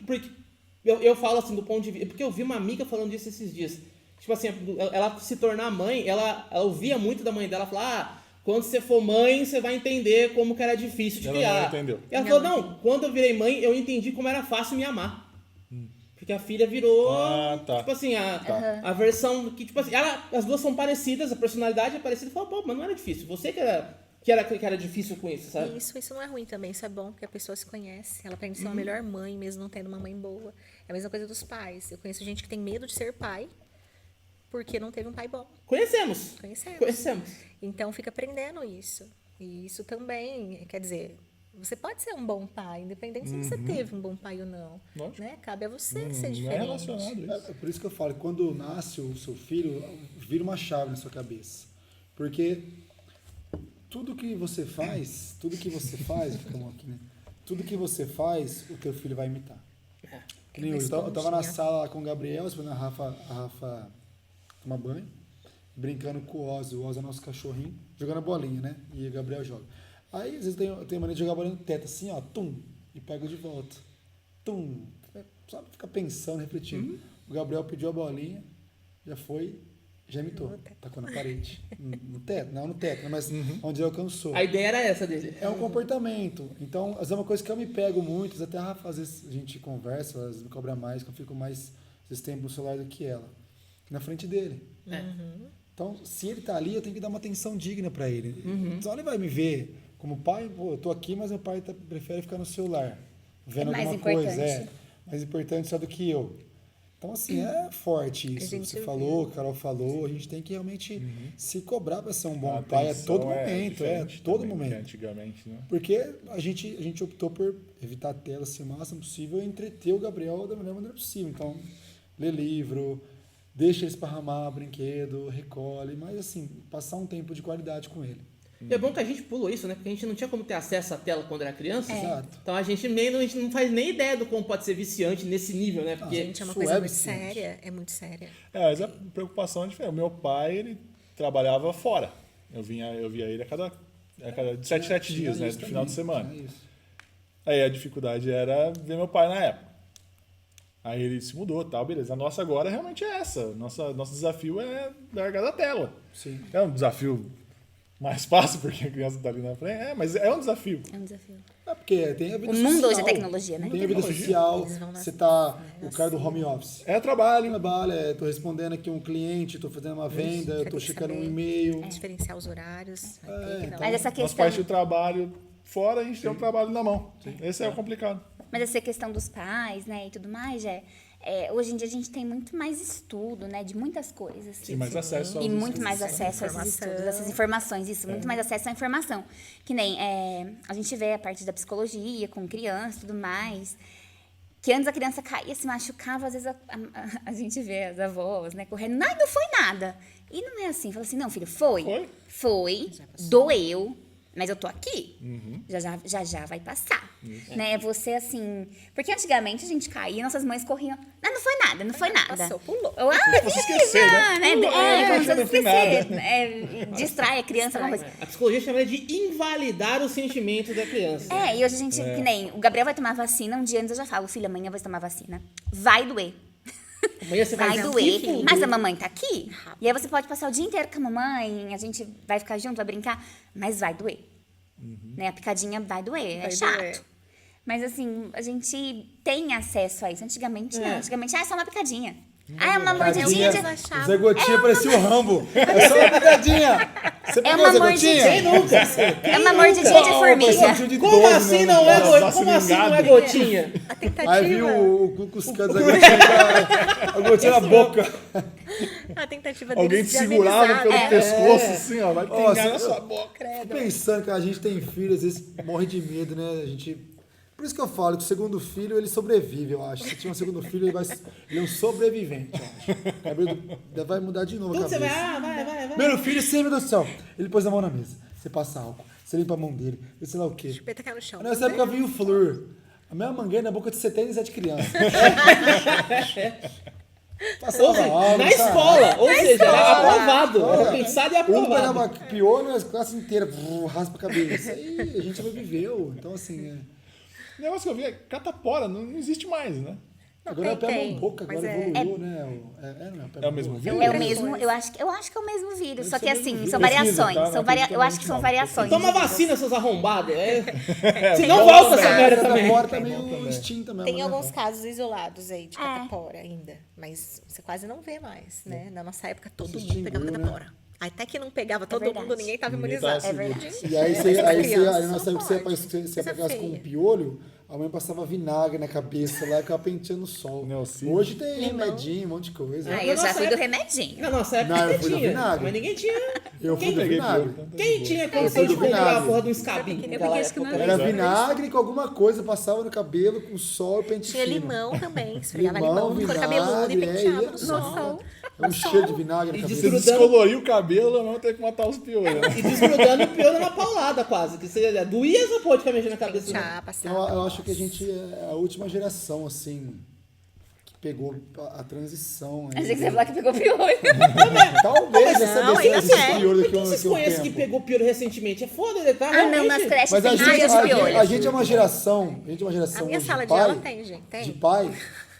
eu falo assim do ponto de vista, porque eu vi uma amiga falando disso esses dias. Tipo assim, ela se tornar mãe, ela ouvia muito da mãe dela falar, quando você for mãe, você vai entender como que era difícil de Ela criar. não entendeu. E ela falou, não, quando eu virei mãe, eu entendi como era fácil me amar. Porque a filha virou, tá. tipo assim, a versão que, tipo assim, as duas são parecidas, a personalidade é parecida. Fala, pô, mas não era difícil. Você que era difícil com isso, sabe? Isso não é ruim também, isso é bom, porque a pessoa se conhece. Ela aprende a ser uma melhor mãe, mesmo não tendo uma mãe boa. É a mesma coisa dos pais. Eu conheço gente que tem medo de ser pai, porque não teve um pai bom. Conhecemos. Conhecemos. Então, fica aprendendo isso. E isso também, quer dizer, você pode ser um bom pai, independente se você teve um bom pai ou não. Lógico. Né? Cabe a você ser Não é diferente. relacionado isso. É por isso que eu falo, quando nasce o seu filho, vira uma chave na sua cabeça. Porque tudo que você faz, fica bom aqui, né? Tudo que você faz, o teu filho vai imitar. Que nem hoje, eu tava na sala lá com o Gabriel, esperando a Rafa tomar banho, brincando com o Ozzy é nosso cachorrinho, jogando a bolinha, né? E o Gabriel joga. Aí, às vezes, eu tenho mania de jogar a bolinha no teto, assim, ó, tum, e pego de volta. Tum. Só ficar pensando, refletindo. O Gabriel pediu a bolinha, já foi, já imitou. Tacou na parede. No teto, não no teto, né? Mas onde ele alcançou. A ideia era essa dele. É um comportamento. Então, às vezes é uma coisa que eu me pego muito, até a Rafa, às vezes a gente conversa, às vezes me cobra mais, que eu fico mais, às vezes, tempo no celular do que ela. Na frente dele. Então, se ele tá ali, eu tenho que dar uma atenção digna para ele. Então, ele vai me ver como pai, pô, eu tô aqui, mas meu pai prefere ficar no celular, vendo mais alguma coisa. importante. Mais importante só do que eu. Então, assim, é forte isso. Você falou, a Carol falou, a gente tem que realmente se cobrar para ser um bom pai a todo momento. Todo momento. Antigamente, né? Porque a gente optou por evitar a tela se o máximo possível e entreter o Gabriel da melhor maneira possível. Então, lê livro, deixa ele esparramar brinquedo, recolhe, mas assim, passar um tempo de qualidade com ele. E é bom que a gente pulou isso, né? Porque a gente não tinha como ter acesso à tela quando era criança. Exato. Então a gente não faz nem ideia do como pode ser viciante nesse nível, né? Porque Gente, é uma isso coisa é muito viciante. séria. É muito séria. Mas a preocupação é diferente. O meu pai, ele trabalhava fora. Eu via ele a cada 7 dias, né? Isso No final de também, semana. tinha isso. Aí a dificuldade era ver meu pai na época. Aí ele se mudou e tal, beleza. A nossa agora realmente é essa. Nosso desafio é largar da tela. Sim. É um desafio mais fácil, porque a criança tá ali na frente. Mas é um desafio. É um desafio. É porque tem a vida O social. mundo hoje é tecnologia, né? Tem a vida social, Eles vão você tá o cara do home office. É trabalho. Trabalho, tô respondendo aqui um cliente, tô fazendo uma venda, eu tô checando um e-mail. Diferenciar os horários. Vai ter que dar Mas essa Nós questão, parte do trabalho fora, a gente tem um trabalho na mão. Esse é o complicado. mas essa questão dos pais, né, e tudo mais, hoje em dia a gente tem muito mais estudo, né, de muitas coisas. Tem mais acesso aos E muito mais estudos. acesso a esses estudos, essas informações, isso, muito mais acesso à informação. Que nem a gente vê a parte da psicologia, com criança e tudo mais, que antes a criança caía, se machucava, às vezes a gente vê as avós, né, correndo, não foi nada. E não é assim, fala assim, não, filho, foi, doeu, mas eu tô aqui, já vai passar, né, você assim, porque antigamente a gente caía, nossas mães corriam, não foi nada. Passou, pulou. Você esquecer, né? Como se não você foi nada. esquecer, distrai a criança, alguma coisa. a psicologia chama de invalidar os sentimentos da criança. E hoje a gente, que nem, o Gabriel vai tomar vacina, um dia antes eu já falo, filho, amanhã eu vou tomar vacina, vai doer. Amanhã você Vai vai doer, mas a mamãe tá aqui. E aí você pode passar o dia inteiro com a mamãe, a gente vai ficar junto, vai brincar, mas vai doer. Né? A picadinha vai doer, é chato. doer. Mas assim, a gente tem acesso a isso. Antigamente não. Antigamente, é só uma picadinha. É uma mordidinha de... O Zé Gotinha parecia o Rambo. É só uma pegadinha. Você pegou uma o Zé mordidinha. Gotinha? Quem nunca? É uma mordidinha de formiga. Parecia um de Como 12, assim né? não é Nossa, gotinha? Como assim não é vingado. gotinha? A tentativa, Aí viu o Cucuscando Zé Gotinha com a gotinha na boca. a tentativa Alguém deles te de segurava amenizar, pelo né? pescoço, assim, ó. Vai Ó, pingar na você- sua boca. Fico pensando que a gente tem filho, às vezes morre de medo, né? A gente... Por isso que eu falo que o segundo filho, ele sobrevive, eu acho. Se tiver um segundo filho, ele é um sobrevivente, eu acho. O cabelo vai mudar de novo a Tudo você vai, cabeça. vai. Primeiro filho, sim, meu Deus do céu. Ele pôs a mão na mesa. Você passa álcool. Você limpa a mão dele. Eu sei lá o quê. Chupeta cai no chão. Nessa época veio o flúor. A mesma mangueira na boca de 77 crianças. Passava Ou seja, álcool, na sabe? escola, ou seja, era aprovado. Era pensado e Um aprovado. pegava pior nas classes inteiras, raspa a cabeça. E a gente sobreviveu. Então, assim, O negócio que eu vi é catapora, não existe mais, né? Agora é pé tem, mão boca, agora mas evoluiu, né? Não, pé É o mão mesmo boca. vírus? É o mesmo, eu acho que é o mesmo vírus, Deve só ser que o mesmo assim, vírus. são Pesquisa, variações, tá? Não eu acho que são variações. Toma de vírus. vacina, seus arrombados. É, Se não bom volta também. essa merda Essa também. fora tá É bom meio também. extinta mesmo, Tem né? alguns casos isolados aí de É. catapora ainda, mas você quase não vê mais, né? Na nossa época todo Se mundo pegava extinguiu, né? catapora. Até que não pegava todo verdade. mundo, ninguém estava Ninguém imunizado. tava seguro. E aí, aí nós não saímos que você pode. você Coisa pegasse com um feia. piolho, a mãe passava vinagre na cabeça lá e ficava penteando o sol. Neocínio. Hoje tem Limão. remedinho, um monte de coisa. Ah, Na eu já nossa fui do época- remedinho. Na nossa época Não, eu ninguém fui do tinha. vinagre. Mas ninguém tinha. Eu fui do Peguei vinagre. piolho, então tá de Quem boa. tinha fui condição do de comprar a vinagre. porra de um escabinho Eu naquela peguei acho que época? não Era Exato. vinagre com alguma coisa, passava no cabelo com sol e pente Tinha fino. limão também, esfregava limão no couro vinagre, cabeludo e penteava ia- no sol. Nossa, é um cheiro de vinagre na E Se cabeça. descolorir o cabelo, não tem que matar os piolhos. Né? E desgrudando o piolho na paulada quase. Que você doía essa porra de ficar mexendo na cabeça. né? Pentear, passar. Então, eu acho que a gente é a última geração, assim, que pegou a transição. aí. Achei que você ia falar que pegou piolho. Talvez essa Não, versão ainda desse tem. piolho Por daqui que a um vocês conhecem que tempo. pegou piolho recentemente? É foda, ele tá Ah, não, realmente... nas creches Mas a tem gente, vários piolhos. a gente é uma geração, A minha hoje sala de de aula pai, tem, gente. Tem. de pai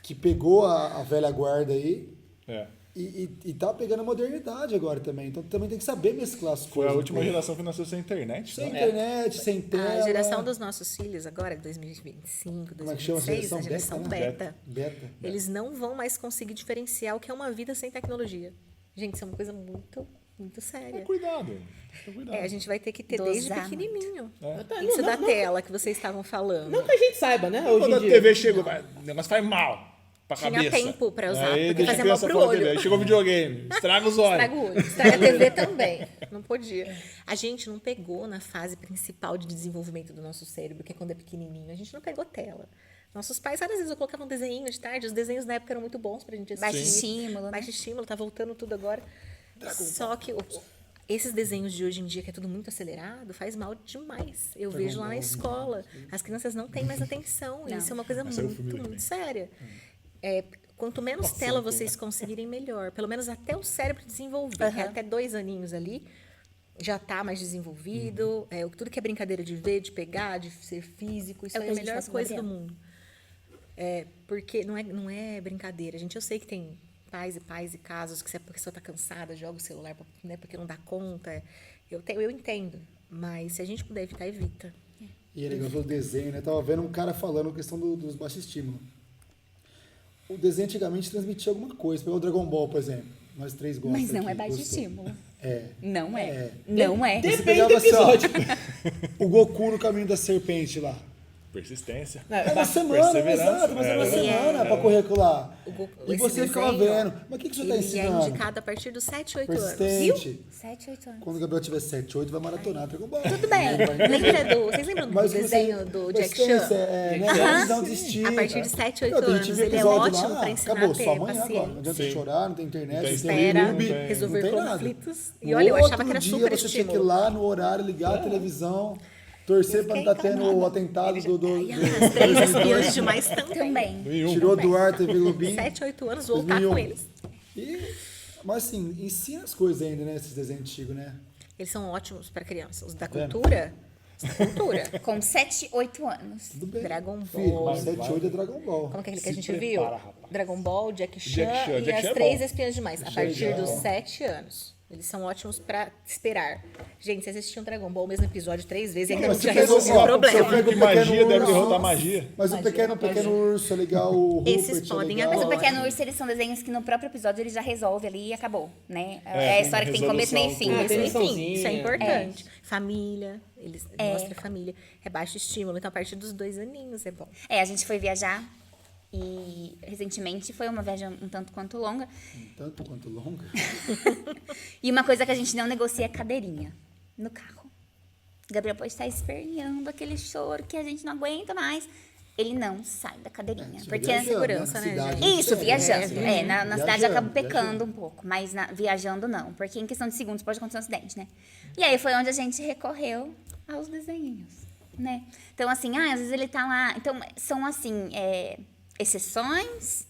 que pegou a velha guarda aí É. e tá pegando a modernidade agora também. Então também tem que saber mesclar as coisas. Foi a última um pouco. geração que nasceu sem internet. Sem Tá? internet, sem tela. A geração dos nossos filhos agora, 2025, Como é que chama? 2026, a geração Beta, né? beta. Beta. Eles não vão mais conseguir diferenciar o que é uma vida sem tecnologia. Gente, isso é uma coisa muito, muito séria. Cuidado. Cuidado. A gente vai ter que ter Dosar desde muito. pequenininho. Tá, Isso não- da não- tela que vocês estavam falando. Não que a gente saiba, né? Hoje Quando em a dia. TV chegou, o negócio faz mal pra Tinha cabeça. tempo pra usar, Aí porque deixa a fazia mal criança pro fora da TV. olho. Aí chegou o videogame, estraga os olhos. Estraga o olho, estraga a TV também. Não podia. A gente não pegou na fase principal de desenvolvimento do nosso cérebro, que é quando é pequenininho. A gente não pegou tela. Nossos pais, várias vezes, eu colocava um desenho de tarde. Os desenhos na época eram muito bons pra gente assistir. Baixo estímulo, né? Baixo estímulo, tá voltando tudo agora. Só que esses desenhos de hoje em dia, que é tudo muito acelerado, faz mal demais. Eu vejo lá na escola. As crianças não têm mais atenção. Não. Isso é uma coisa Mas saiu o filme muito, também. muito séria. Quanto menos tela vocês conseguirem, melhor. Pelo menos até o cérebro desenvolver. Aham. Até 2 aninhos ali, já tá mais desenvolvido. Tudo que é brincadeira de ver, de pegar, de ser físico, isso É o é que a a gente melhor faz com o coisa do Gabriel. mundo. Porque não é brincadeira. Gente, eu sei que tem pais e casos que se a pessoa tá cansada, joga o celular, né, porque não dá conta. Eu entendo. Mas se a gente puder evitar, evita. E é legal o desenho, né? Tava vendo um cara falando a questão dos baixos estímulos. O desenho antigamente transmitia alguma coisa. Pegou o Dragon Ball, por exemplo. Nós três gostamos. Mas não aqui, é baixo gostou. estímulo. É. Não é. É. Não é. Você Depende do pegava assim, ó, episódio. o Goku no caminho da serpente lá. Persistência. É uma semana, perseverança. exato, mas é uma É. semana pra correr com lá. E Esse você ficava desenho, vendo. Mas o que você tá Ele é ensinando? indicado a partir dos 7, 8 anos. Persistente. 7, 8 anos. Quando o Gabriel tiver 7, 8, vai maratonar Dragon Ball. Tudo bem. Vocês lembram do Mas o que desenho você- do mas Jack tem Chan? esse, né? Visão de estilo. A partir de 7, 8 Não, tem anos. gente que vê Ele é episódio ótimo lá, para ensinar acabou, a ter só amanhã agora. Não paciência. adianta Sim. chorar, não tem internet, não tem Espera, YouTube, resolver não tem nada. conflitos. E No olha, eu achava outro que era dia super você tinha que ir estímulo. lá no horário, ligar a televisão, torcer pra não estar tendo o atentado do Ai, as 3 espiãs demais também. Também. tirou do ar TV Globinho. 7, 8 anos, voltar 2001. com eles. Mas assim, ensina as coisas ainda, né? Esses desenhos antigos, né? Eles são ótimos para crianças. Os da vendo? cultura. Os da cultura. Com 7, 8 anos. Tudo bem. Dragon Filho, Ball. mas 7, 8 é Dragon Ball. Como que é aquele que Se a gente prepara, viu? rapaz. Dragon Ball, Jack Chan, Jack Chan. e Jack Chan as é 3 bom. espiãs demais. A Jack Chan é partir dos bom. 7 anos. Eles são ótimos pra esperar. Gente, vocês assistiam Dragon Ball, o mesmo episódio 3 vezes e ainda não Mas tinha você pegou- resolvido o ó, problema. você pega o Que magia pequeno deve urso. derrotar magia. Mas o pequeno urso é legal, o Esses Rupert é podem legal. Mas o agora. Pequeno Urso, eles são desenhos que no próprio episódio ele já resolve ali e acabou, né? É a história que tem começo, meio e fim. Ah, tem Enfim, liçãozinha. isso é importante. Família, eles mostram família. É baixo estímulo, então a partir dos 2 aninhos é bom. A gente foi viajar e recentemente foi uma viagem um tanto quanto longa. Tanto quanto longa. E uma coisa que a gente não negocia é cadeirinha no carro. Gabriel pode estar esperneando aquele choro que a gente não aguenta mais. Ele não sai da cadeirinha. Isso, porque viajando, segurança, na né, cidade, gente? Isso, é, viajando. Na cidade Viajando, acaba pecando viajando. um pouco, mas viajando não. Porque em questão de segundos pode acontecer um acidente, né? E aí foi onde a gente recorreu aos desenhos, né? Então, assim, às vezes ele tá lá... Então, são, assim, exceções,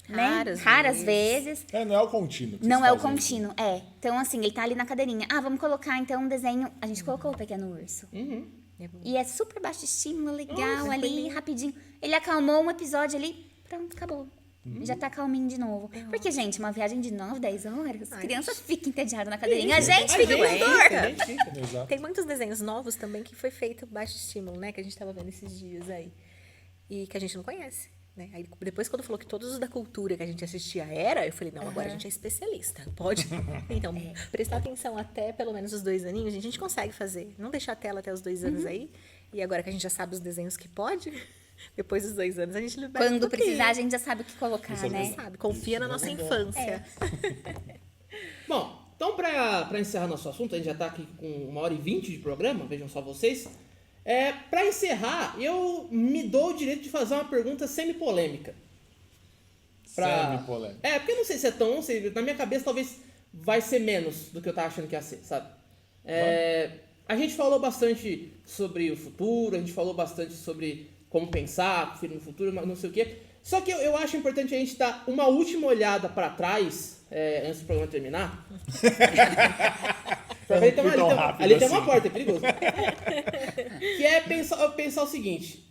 né? Raras vezes. Não é o contínuo. que Não vocês é o fazem. contínuo, Então, assim, ele tá ali na cadeirinha. Vamos colocar, então, um desenho... A gente colocou o Pequeno Urso. E é super baixo estímulo, legal, ali, rapidinho. Ele acalmou um episódio ali, pronto, acabou. Já tá calminho de novo. Porque, gente, uma viagem de 9, 10 horas, a criança fica entediada na cadeirinha. A gente fica com dor. Exato. Tem muitos desenhos novos também que foi feito baixo estímulo, né? Que a gente tava vendo esses dias aí. E que a gente não conhece. Né? Aí depois, quando falou que todos os da cultura que a gente assistia era, eu falei, não, agora a gente é especialista. Pode. Então, prestar atenção até pelo menos os 2 aninhos, a gente consegue fazer. Não deixar a tela até os 2 anos aí. E agora que a gente já sabe os desenhos que pode, depois dos 2 anos a gente libera Quando precisar, a gente já sabe o que colocar, né? sabe, confia na nossa infância. Bom, então pra encerrar nosso assunto, a gente já tá aqui com 1h20 de programa, vejam só vocês. Pra encerrar, eu me dou o direito de fazer uma pergunta semi-polêmica. Semi-polêmica. Porque eu não sei se é tão... Na minha cabeça, talvez vai ser menos do que eu tava achando que ia ser, sabe? A gente falou bastante sobre o futuro, a gente falou bastante sobre como pensar com o filho no futuro, mas não sei o quê. Só que eu acho importante a gente dar uma última olhada pra trás, antes do programa terminar. Ali tem uma porta, é perigoso. Que é pensar o seguinte: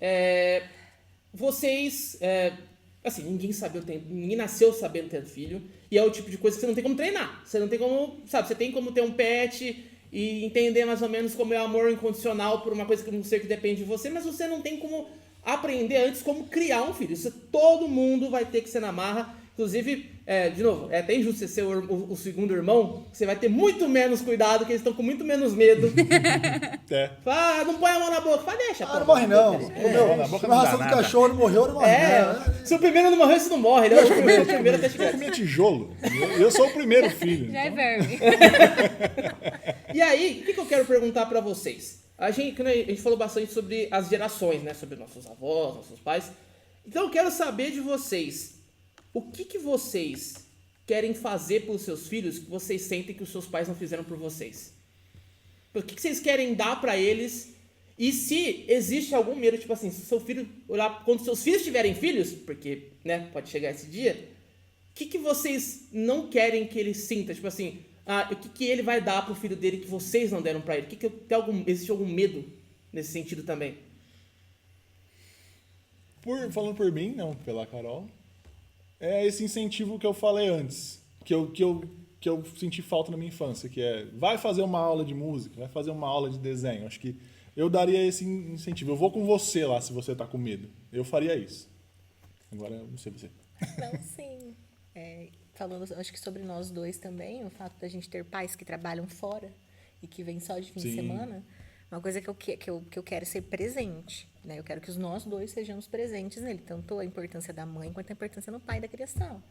vocês. Assim, ninguém nasceu sabendo ter filho. E é o tipo de coisa que você não tem como treinar. Você não tem como. Sabe, você tem como ter um pet e entender mais ou menos como é o amor incondicional por uma coisa que um ser que depende de você, mas você não tem como aprender antes como criar um filho. Isso todo mundo vai ter que ser na marra. Inclusive, de novo, é até injusto você ser o segundo irmão, você vai ter muito menos cuidado, que eles estão com muito menos medo. Fala, não põe a mão na boca. Fala, deixa. Não morre não. Na raça do cachorro não morreu, não morre não. Se o primeiro não morreu, você não morre. Ele é o primeiro até chegar. Eu comia tijolo. Eu sou o primeiro filho. Já é verme. E aí, o que eu quero perguntar pra vocês? A gente falou bastante sobre as gerações, né? Sobre nossos avós, nossos pais. Então eu quero saber de vocês. O que vocês querem fazer pelos seus filhos que vocês sentem que os seus pais não fizeram por vocês? O que vocês querem dar pra eles? E se existe algum medo, tipo assim, se seu filho olhar, quando seus filhos tiverem filhos, porque, né, pode chegar esse dia, o que vocês não querem que ele sinta? Tipo assim, o que ele vai dar pro filho dele que vocês não deram pra ele? Existe algum medo nesse sentido também? Falando por mim, não pela Carol. É esse incentivo que eu falei antes, que eu senti falta na minha infância, que vai fazer uma aula de música, vai fazer uma aula de desenho. Acho que eu daria esse incentivo. Eu vou com você lá, se você tá com medo. Eu faria isso. Agora, eu não sei você. Não, sim. Falando, acho que sobre nós dois também, o fato da gente ter pais que trabalham fora e que vêm só de fim de semana, uma coisa que eu quero ser presente. Né? Eu quero que nós dois sejamos presentes nele, tanto a importância da mãe quanto a importância do pai da criação.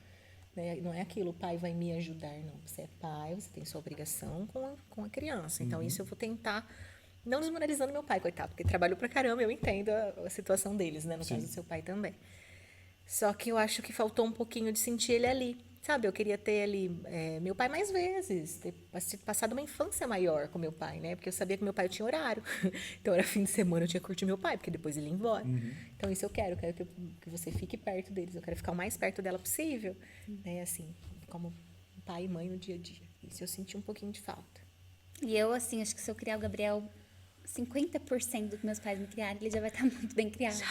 Né? Não é aquilo, o pai vai me ajudar, não. Você é pai, você tem sua obrigação com a criança. Então, isso eu vou tentar, não desmoralizando meu pai, coitado, porque ele trabalhou pra caramba, eu entendo a situação deles, né? No caso do seu pai também. Só que eu acho que faltou um pouquinho de sentir ele ali. Sabe, eu queria ter ali meu pai mais vezes, ter passado uma infância maior com meu pai, né? Porque eu sabia que meu pai tinha horário. Então, era fim de semana, eu tinha que curtir meu pai, porque depois ele ia embora. Então, isso eu quero que você fique perto deles. Eu quero ficar o mais perto dela possível, né? Assim, como pai e mãe no dia a dia. Isso eu senti um pouquinho de falta. E eu, assim, acho que se eu criar o Gabriel 50% do que meus pais me criaram, ele já vai estar muito bem criado.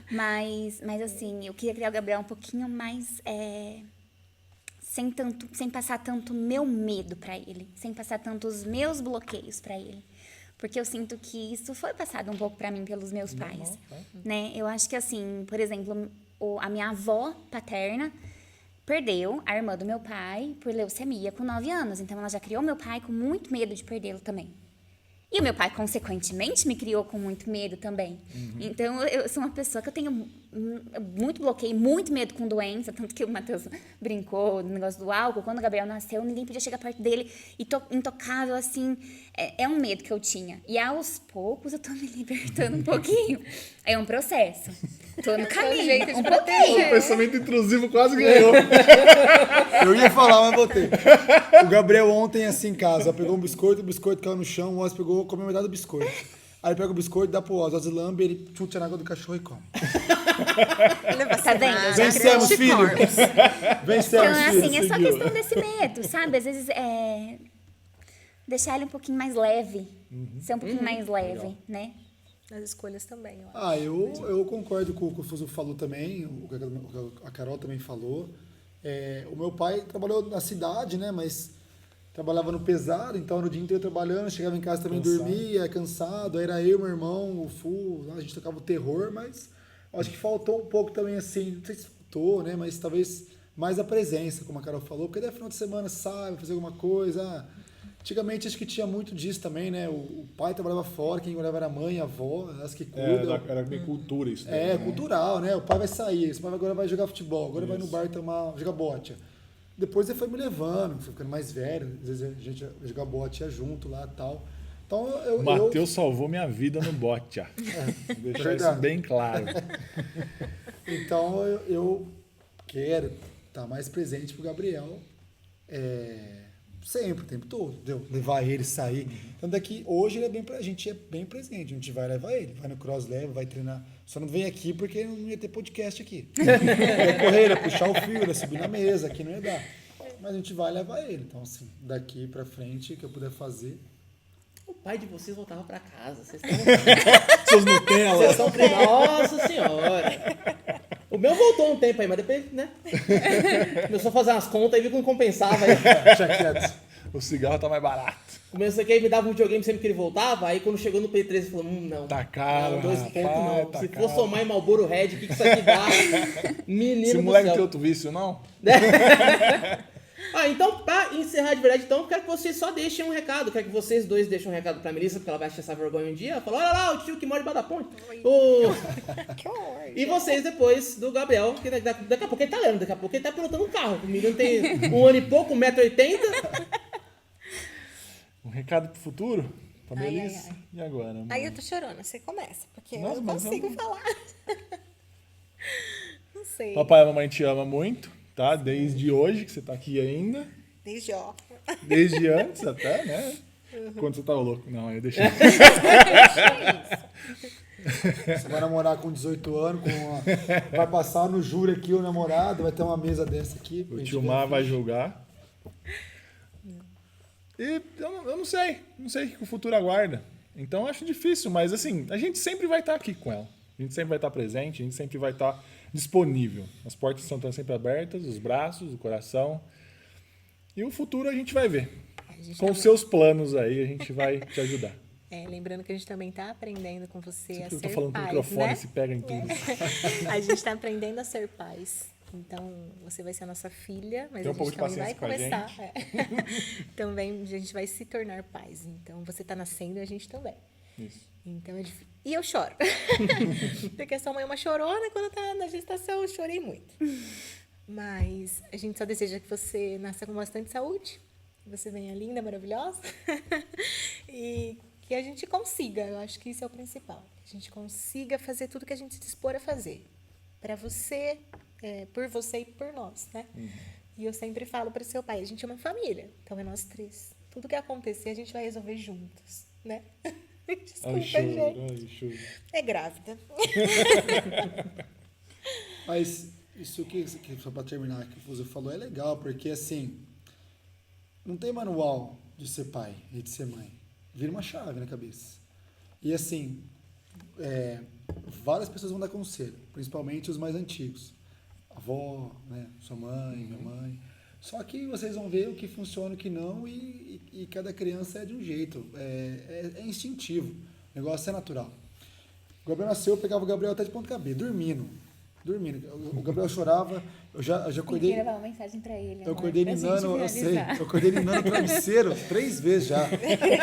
Mas assim, eu queria criar o Gabriel um pouquinho mais... sem passar tanto meu medo pra ele, sem passar tanto os meus bloqueios pra ele. Porque eu sinto que isso foi passado um pouco pra mim pelos meus pais, né? Eu acho que assim, por exemplo, a minha avó paterna perdeu a irmã do meu pai por leucemia com 9 anos. Então, ela já criou meu pai com muito medo de perdê-lo também. E o meu pai, consequentemente, me criou com muito medo também. Então, eu sou uma pessoa que eu tenho muito bloqueio, muito medo com doença. Tanto que o Matheus brincou no negócio do álcool. Quando o Gabriel nasceu, ninguém podia chegar perto dele. E intocável, assim. É um medo que eu tinha. E aos poucos, eu tô me libertando um pouquinho. É um processo. Tô no caminho, um pouquinho. O pensamento intrusivo quase ganhou. Eu ia falar, mas botei. O Gabriel ontem, assim, em casa, pegou um biscoito, o biscoito caiu no chão, o Oz pegou, comeu metade do biscoito. Aí ele pega o biscoito, dá pro Oz, o Oz lambe, ele chuta na água do cachorro e come. Tá vendo? Vencemos, filho! Vencemos, Então, filho! assim, é só questão desse medo, sabe? Às vezes, deixar ele um pouquinho mais leve. Ser um pouquinho mais leve, né? nas escolhas também, eu acho. Eu concordo com o que o Fuso falou também, o que a Carol também falou. O meu pai trabalhou na cidade, né? Mas trabalhava no pesado, então no dia inteiro trabalhando, chegava em casa também, dormia, cansado. Aí era eu, meu irmão, o Fu, a gente tocava o terror, mas acho que faltou um pouco também, assim, não sei se faltou, né? Mas talvez mais a presença, como a Carol falou, porque daí final de semana sai, vai fazer alguma coisa. Antigamente acho que tinha muito disso também, né? O pai trabalhava fora, quem olhava era a mãe, a avó, as que cuidam. Era bem cultura isso. Daí, né? Cultural, né? O pai vai sair, o pai agora vai jogar futebol, agora vai no bar jogar bote. Depois ele foi me levando, foi ficando mais velho, às vezes a gente ia jogar bote, ia junto lá e tal. Então o Matheus salvou minha vida no bote, Vou deixar isso bem claro. Então eu quero estar mais presente pro Gabriel, sempre, o tempo todo, entendeu? Levar ele, sair. Tanto é que hoje a gente é bem presente, a gente vai levar ele, vai no cross level, vai treinar. Só não vem aqui porque não ia ter podcast aqui. Ia correr, ia puxar o fio, ia subir na mesa, aqui não ia dar. Mas a gente vai levar ele. Então, assim, daqui pra frente, o que eu puder fazer. O pai de vocês voltava pra casa. Vocês estão... Seus Nutella. Vocês estão... Nossa senhora. O meu voltou um tempo aí, mas depois, né? Começou a fazer umas contas e viu que não compensava. Aí. O cigarro tá mais barato. Começou aqui, aí me dava um videogame sempre que ele voltava. Aí quando chegou no P3, ele falou, não. Tá caro, não, 2 pontos não. Tá Se caro. for somar em Marlboro Red, o que isso aqui dá? Menino Esse do moleque céu. tem outro vício, não? Então, pra encerrar de verdade, então, eu quero que vocês só deixem um recado. Quero que vocês dois deixem um recado pra Melissa, porque ela vai achar essa vergonha um dia. Ela fala, olha lá, o tio que mora debaixo da ponte. Que horror. E vocês depois do Gabriel, que daqui a pouco ele tá lendo, daqui a pouco ele tá pilotando um carro. O menino tem 1 ano e pouco, 1,80 m. Um recado pro futuro? Pra Melissa? ai. E agora, mano? Aí eu tô chorando, você começa, porque Nossa, eu não mas consigo eu- falar. Não sei. Papai e a mamãe te ama muito, tá? Desde hoje que você tá aqui ainda. Desde ó. Desde antes até, né? Quando você tava louco. Não, eu deixei. Você vai namorar com 18 anos, vai passar no júri aqui o namorado, vai ter uma mesa dessa aqui. pra O gente tio ver. Mar vai julgar. E eu não sei o que o futuro aguarda. Então eu acho difícil, mas assim, a gente sempre vai estar aqui com ela. A gente sempre vai estar presente, a gente sempre vai estar disponível. As portas estão sempre abertas, os braços, o coração. E o futuro a gente vai ver. Com os seus planos aí, a gente vai te ajudar. Lembrando que a gente também tá aprendendo com você Sempre a que eu ser tô falando pais, pro microfone, né? se pega em tudo. A gente tá aprendendo a ser pais. Então, você vai ser a nossa filha, mas Tem um a pouco gente de também vai paciência com a começar. Também a gente vai se tornar pais. Então, você tá nascendo e a gente também. Isso. Então, é difícil. E eu choro. Porque a sua mãe é uma chorona, quando tá na gestação, eu chorei muito. Mas a gente só deseja que você nasça com bastante saúde, que você venha linda, maravilhosa. E que a gente consiga, eu acho que isso é o principal. Que a gente consiga fazer tudo que a gente se dispor a fazer. Para você, por você e por nós, né? E eu sempre falo para o seu pai, a gente é uma família, então é nós três. Tudo que acontecer, a gente vai resolver juntos, né? Desculpa, gente. Ai, choro. É grávida. Mas isso que só para terminar, que você falou é legal, porque assim, não tem manual de ser pai e de ser mãe. Vira uma chave na cabeça. E assim, várias pessoas vão dar conselho, principalmente os mais antigos. A avó, né, sua mãe, minha mãe. Só que vocês vão ver o que funciona e o que não, e cada criança é de um jeito. É instintivo. O negócio é natural. O Gabriel nasceu, eu pegava o Gabriel até de ponta cabeça, dormindo. O Gabriel chorava, eu já acordei. Tem que levar uma mensagem pra ele. Eu amor, acordei pra gente ninando, eu sei. finalizar. Eu acordei ninando travesseiro 3 vezes já.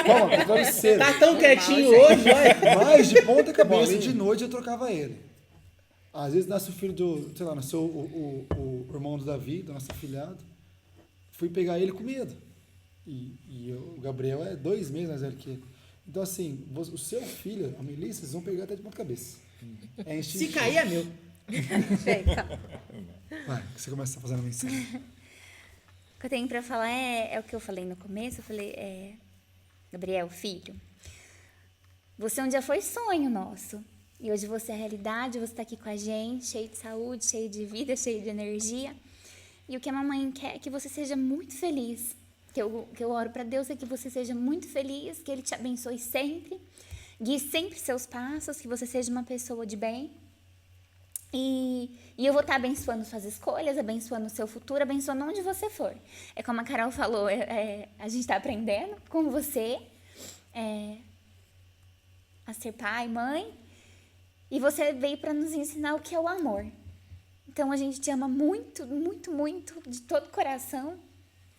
Calma, travesseiro. Tá tão quietinho hoje, olha. Mas de ponta cabeça, de noite eu trocava ele. Às vezes nasce o filho do, sei lá, nasceu o irmão do Davi, do nosso afilhado. Fui pegar ele com medo. E o Gabriel é 2 meses mais velho que ele. Então, assim, o seu filho, a Melissa, vocês vão pegar até de ponta cabeça. É Se instintivo. cair é meu. Chega. Vai, que você começa fazendo a mensagem. O que eu tenho pra falar é o que eu falei no começo. Eu falei, Gabriel, filho, você um dia foi sonho nosso. E hoje você é realidade, você tá aqui com a gente, cheio de saúde, cheio de vida, cheio de energia. E o que a mamãe quer é que você seja muito feliz. Que eu oro pra Deus é que você seja muito feliz, que Ele te abençoe sempre. guie sempre seus passos, que você seja uma pessoa de bem. E eu vou estar abençoando suas escolhas, abençoando o seu futuro, abençoando onde você for. É como a Carol falou, a gente está aprendendo com você a ser pai, mãe. E você veio para nos ensinar o que é o amor. Então, a gente te ama muito, muito, muito, de todo o coração.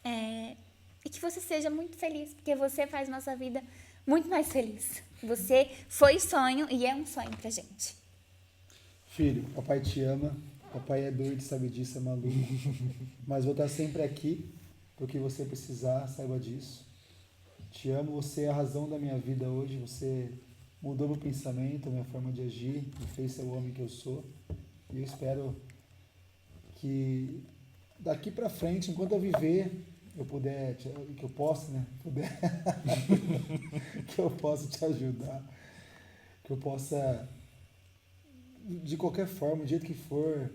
E que você seja muito feliz, porque você faz nossa vida muito mais feliz. Você foi sonho e é um sonho pra gente. Filho, papai te ama, papai é doido, sabe disso, é maluco. Mas vou estar sempre aqui, porque você precisar, saiba disso. Te amo, você é a razão da minha vida hoje, você mudou meu pensamento, minha forma de agir, me fez ser o homem que eu sou. E eu espero que daqui pra frente, enquanto eu viver, eu puder, que eu possa, né? Que eu possa te ajudar, que eu possa, de qualquer forma, do jeito que for,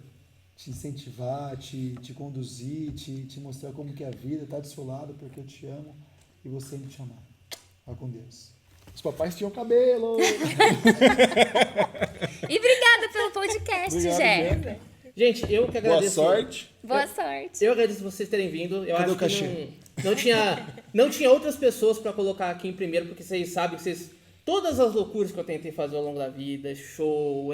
te incentivar, te conduzir, te mostrar como que é a vida, tá do seu lado, porque eu te amo e vou sempre te amar. Vá com Deus. Os papais tinham cabelo. E obrigada pelo podcast, Obrigado, Jé. Gente, eu que Boa agradeço. sorte. Boa sorte. Eu agradeço vocês terem vindo. Eu Cadê acho o cachê? que não tinha outras pessoas pra colocar aqui em primeiro, porque vocês sabem que todas as loucuras que eu tentei fazer ao longo da vida, show,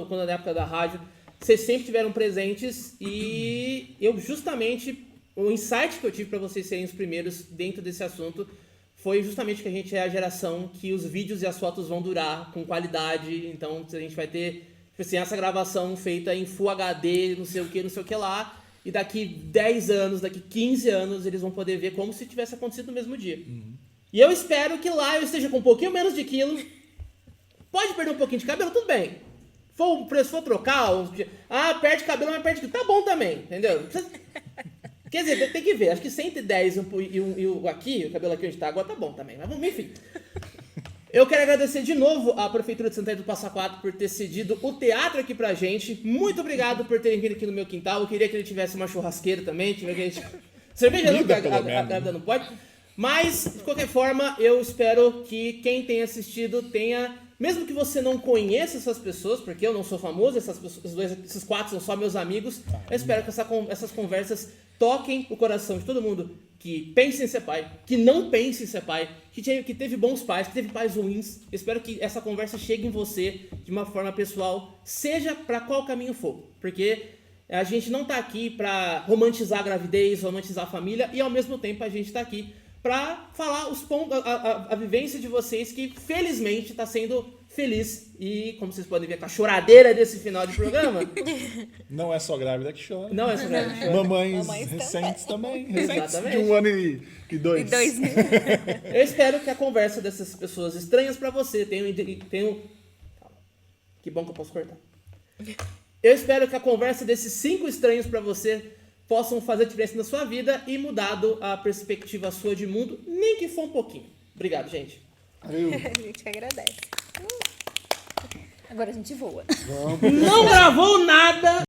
quando na época da rádio, vocês sempre tiveram presentes e eu justamente, o insight que eu tive pra vocês serem os primeiros dentro desse assunto foi justamente que a gente é a geração que os vídeos e as fotos vão durar com qualidade, então a gente vai ter assim, essa gravação feita em Full HD, não sei o que lá, e daqui 10 anos, daqui 15 anos, eles vão poder ver como se tivesse acontecido no mesmo dia. Uhum. E eu espero que lá eu esteja com um pouquinho menos de quilo. Pode perder um pouquinho de cabelo, tudo bem. O preço for trocar, perde cabelo, mas perde quilo. Tá bom também, entendeu? Quer dizer, tem que ver. Acho que 110 e o cabelo aqui onde tá agora tá bom também. Mas enfim. Eu quero agradecer de novo à Prefeitura de Santana do Passa Quatro por ter cedido o teatro aqui pra gente. Muito obrigado por terem vindo aqui no meu quintal. Eu queria que ele tivesse uma churrasqueira também. Cerveja não, porque a Gávea não pode. Mas, de qualquer forma, eu espero que quem tenha assistido tenha... Mesmo que você não conheça essas pessoas, porque eu não sou famoso, esses 4 são só meus amigos, eu espero que essas conversas toquem o coração de todo mundo que pensa em ser pai, que não pensa em ser pai, que teve bons pais, que teve pais ruins. Eu espero que essa conversa chegue em você de uma forma pessoal, seja para qual caminho for, porque a gente não tá aqui para romantizar a gravidez, romantizar a família, e ao mesmo tempo a gente tá aqui para falar a vivência de vocês que felizmente está sendo feliz. E como vocês podem ver com a choradeira desse final de programa. Não é só grávida que chora. Não é só grávida que chora. Mamães Mamães recentes também. Recentes Exatamente. de 1 ano e 2. E 2 mil. Eu espero que a conversa dessas pessoas estranhas para você tenha. Que bom que eu posso cortar. Eu espero que a conversa desses 5 estranhos para você possam fazer diferença na sua vida e mudado a perspectiva sua de mundo, nem que for um pouquinho. Obrigado, gente. Valeu. A gente que agradece. Agora a gente voa. Vamos. Não gravou nada!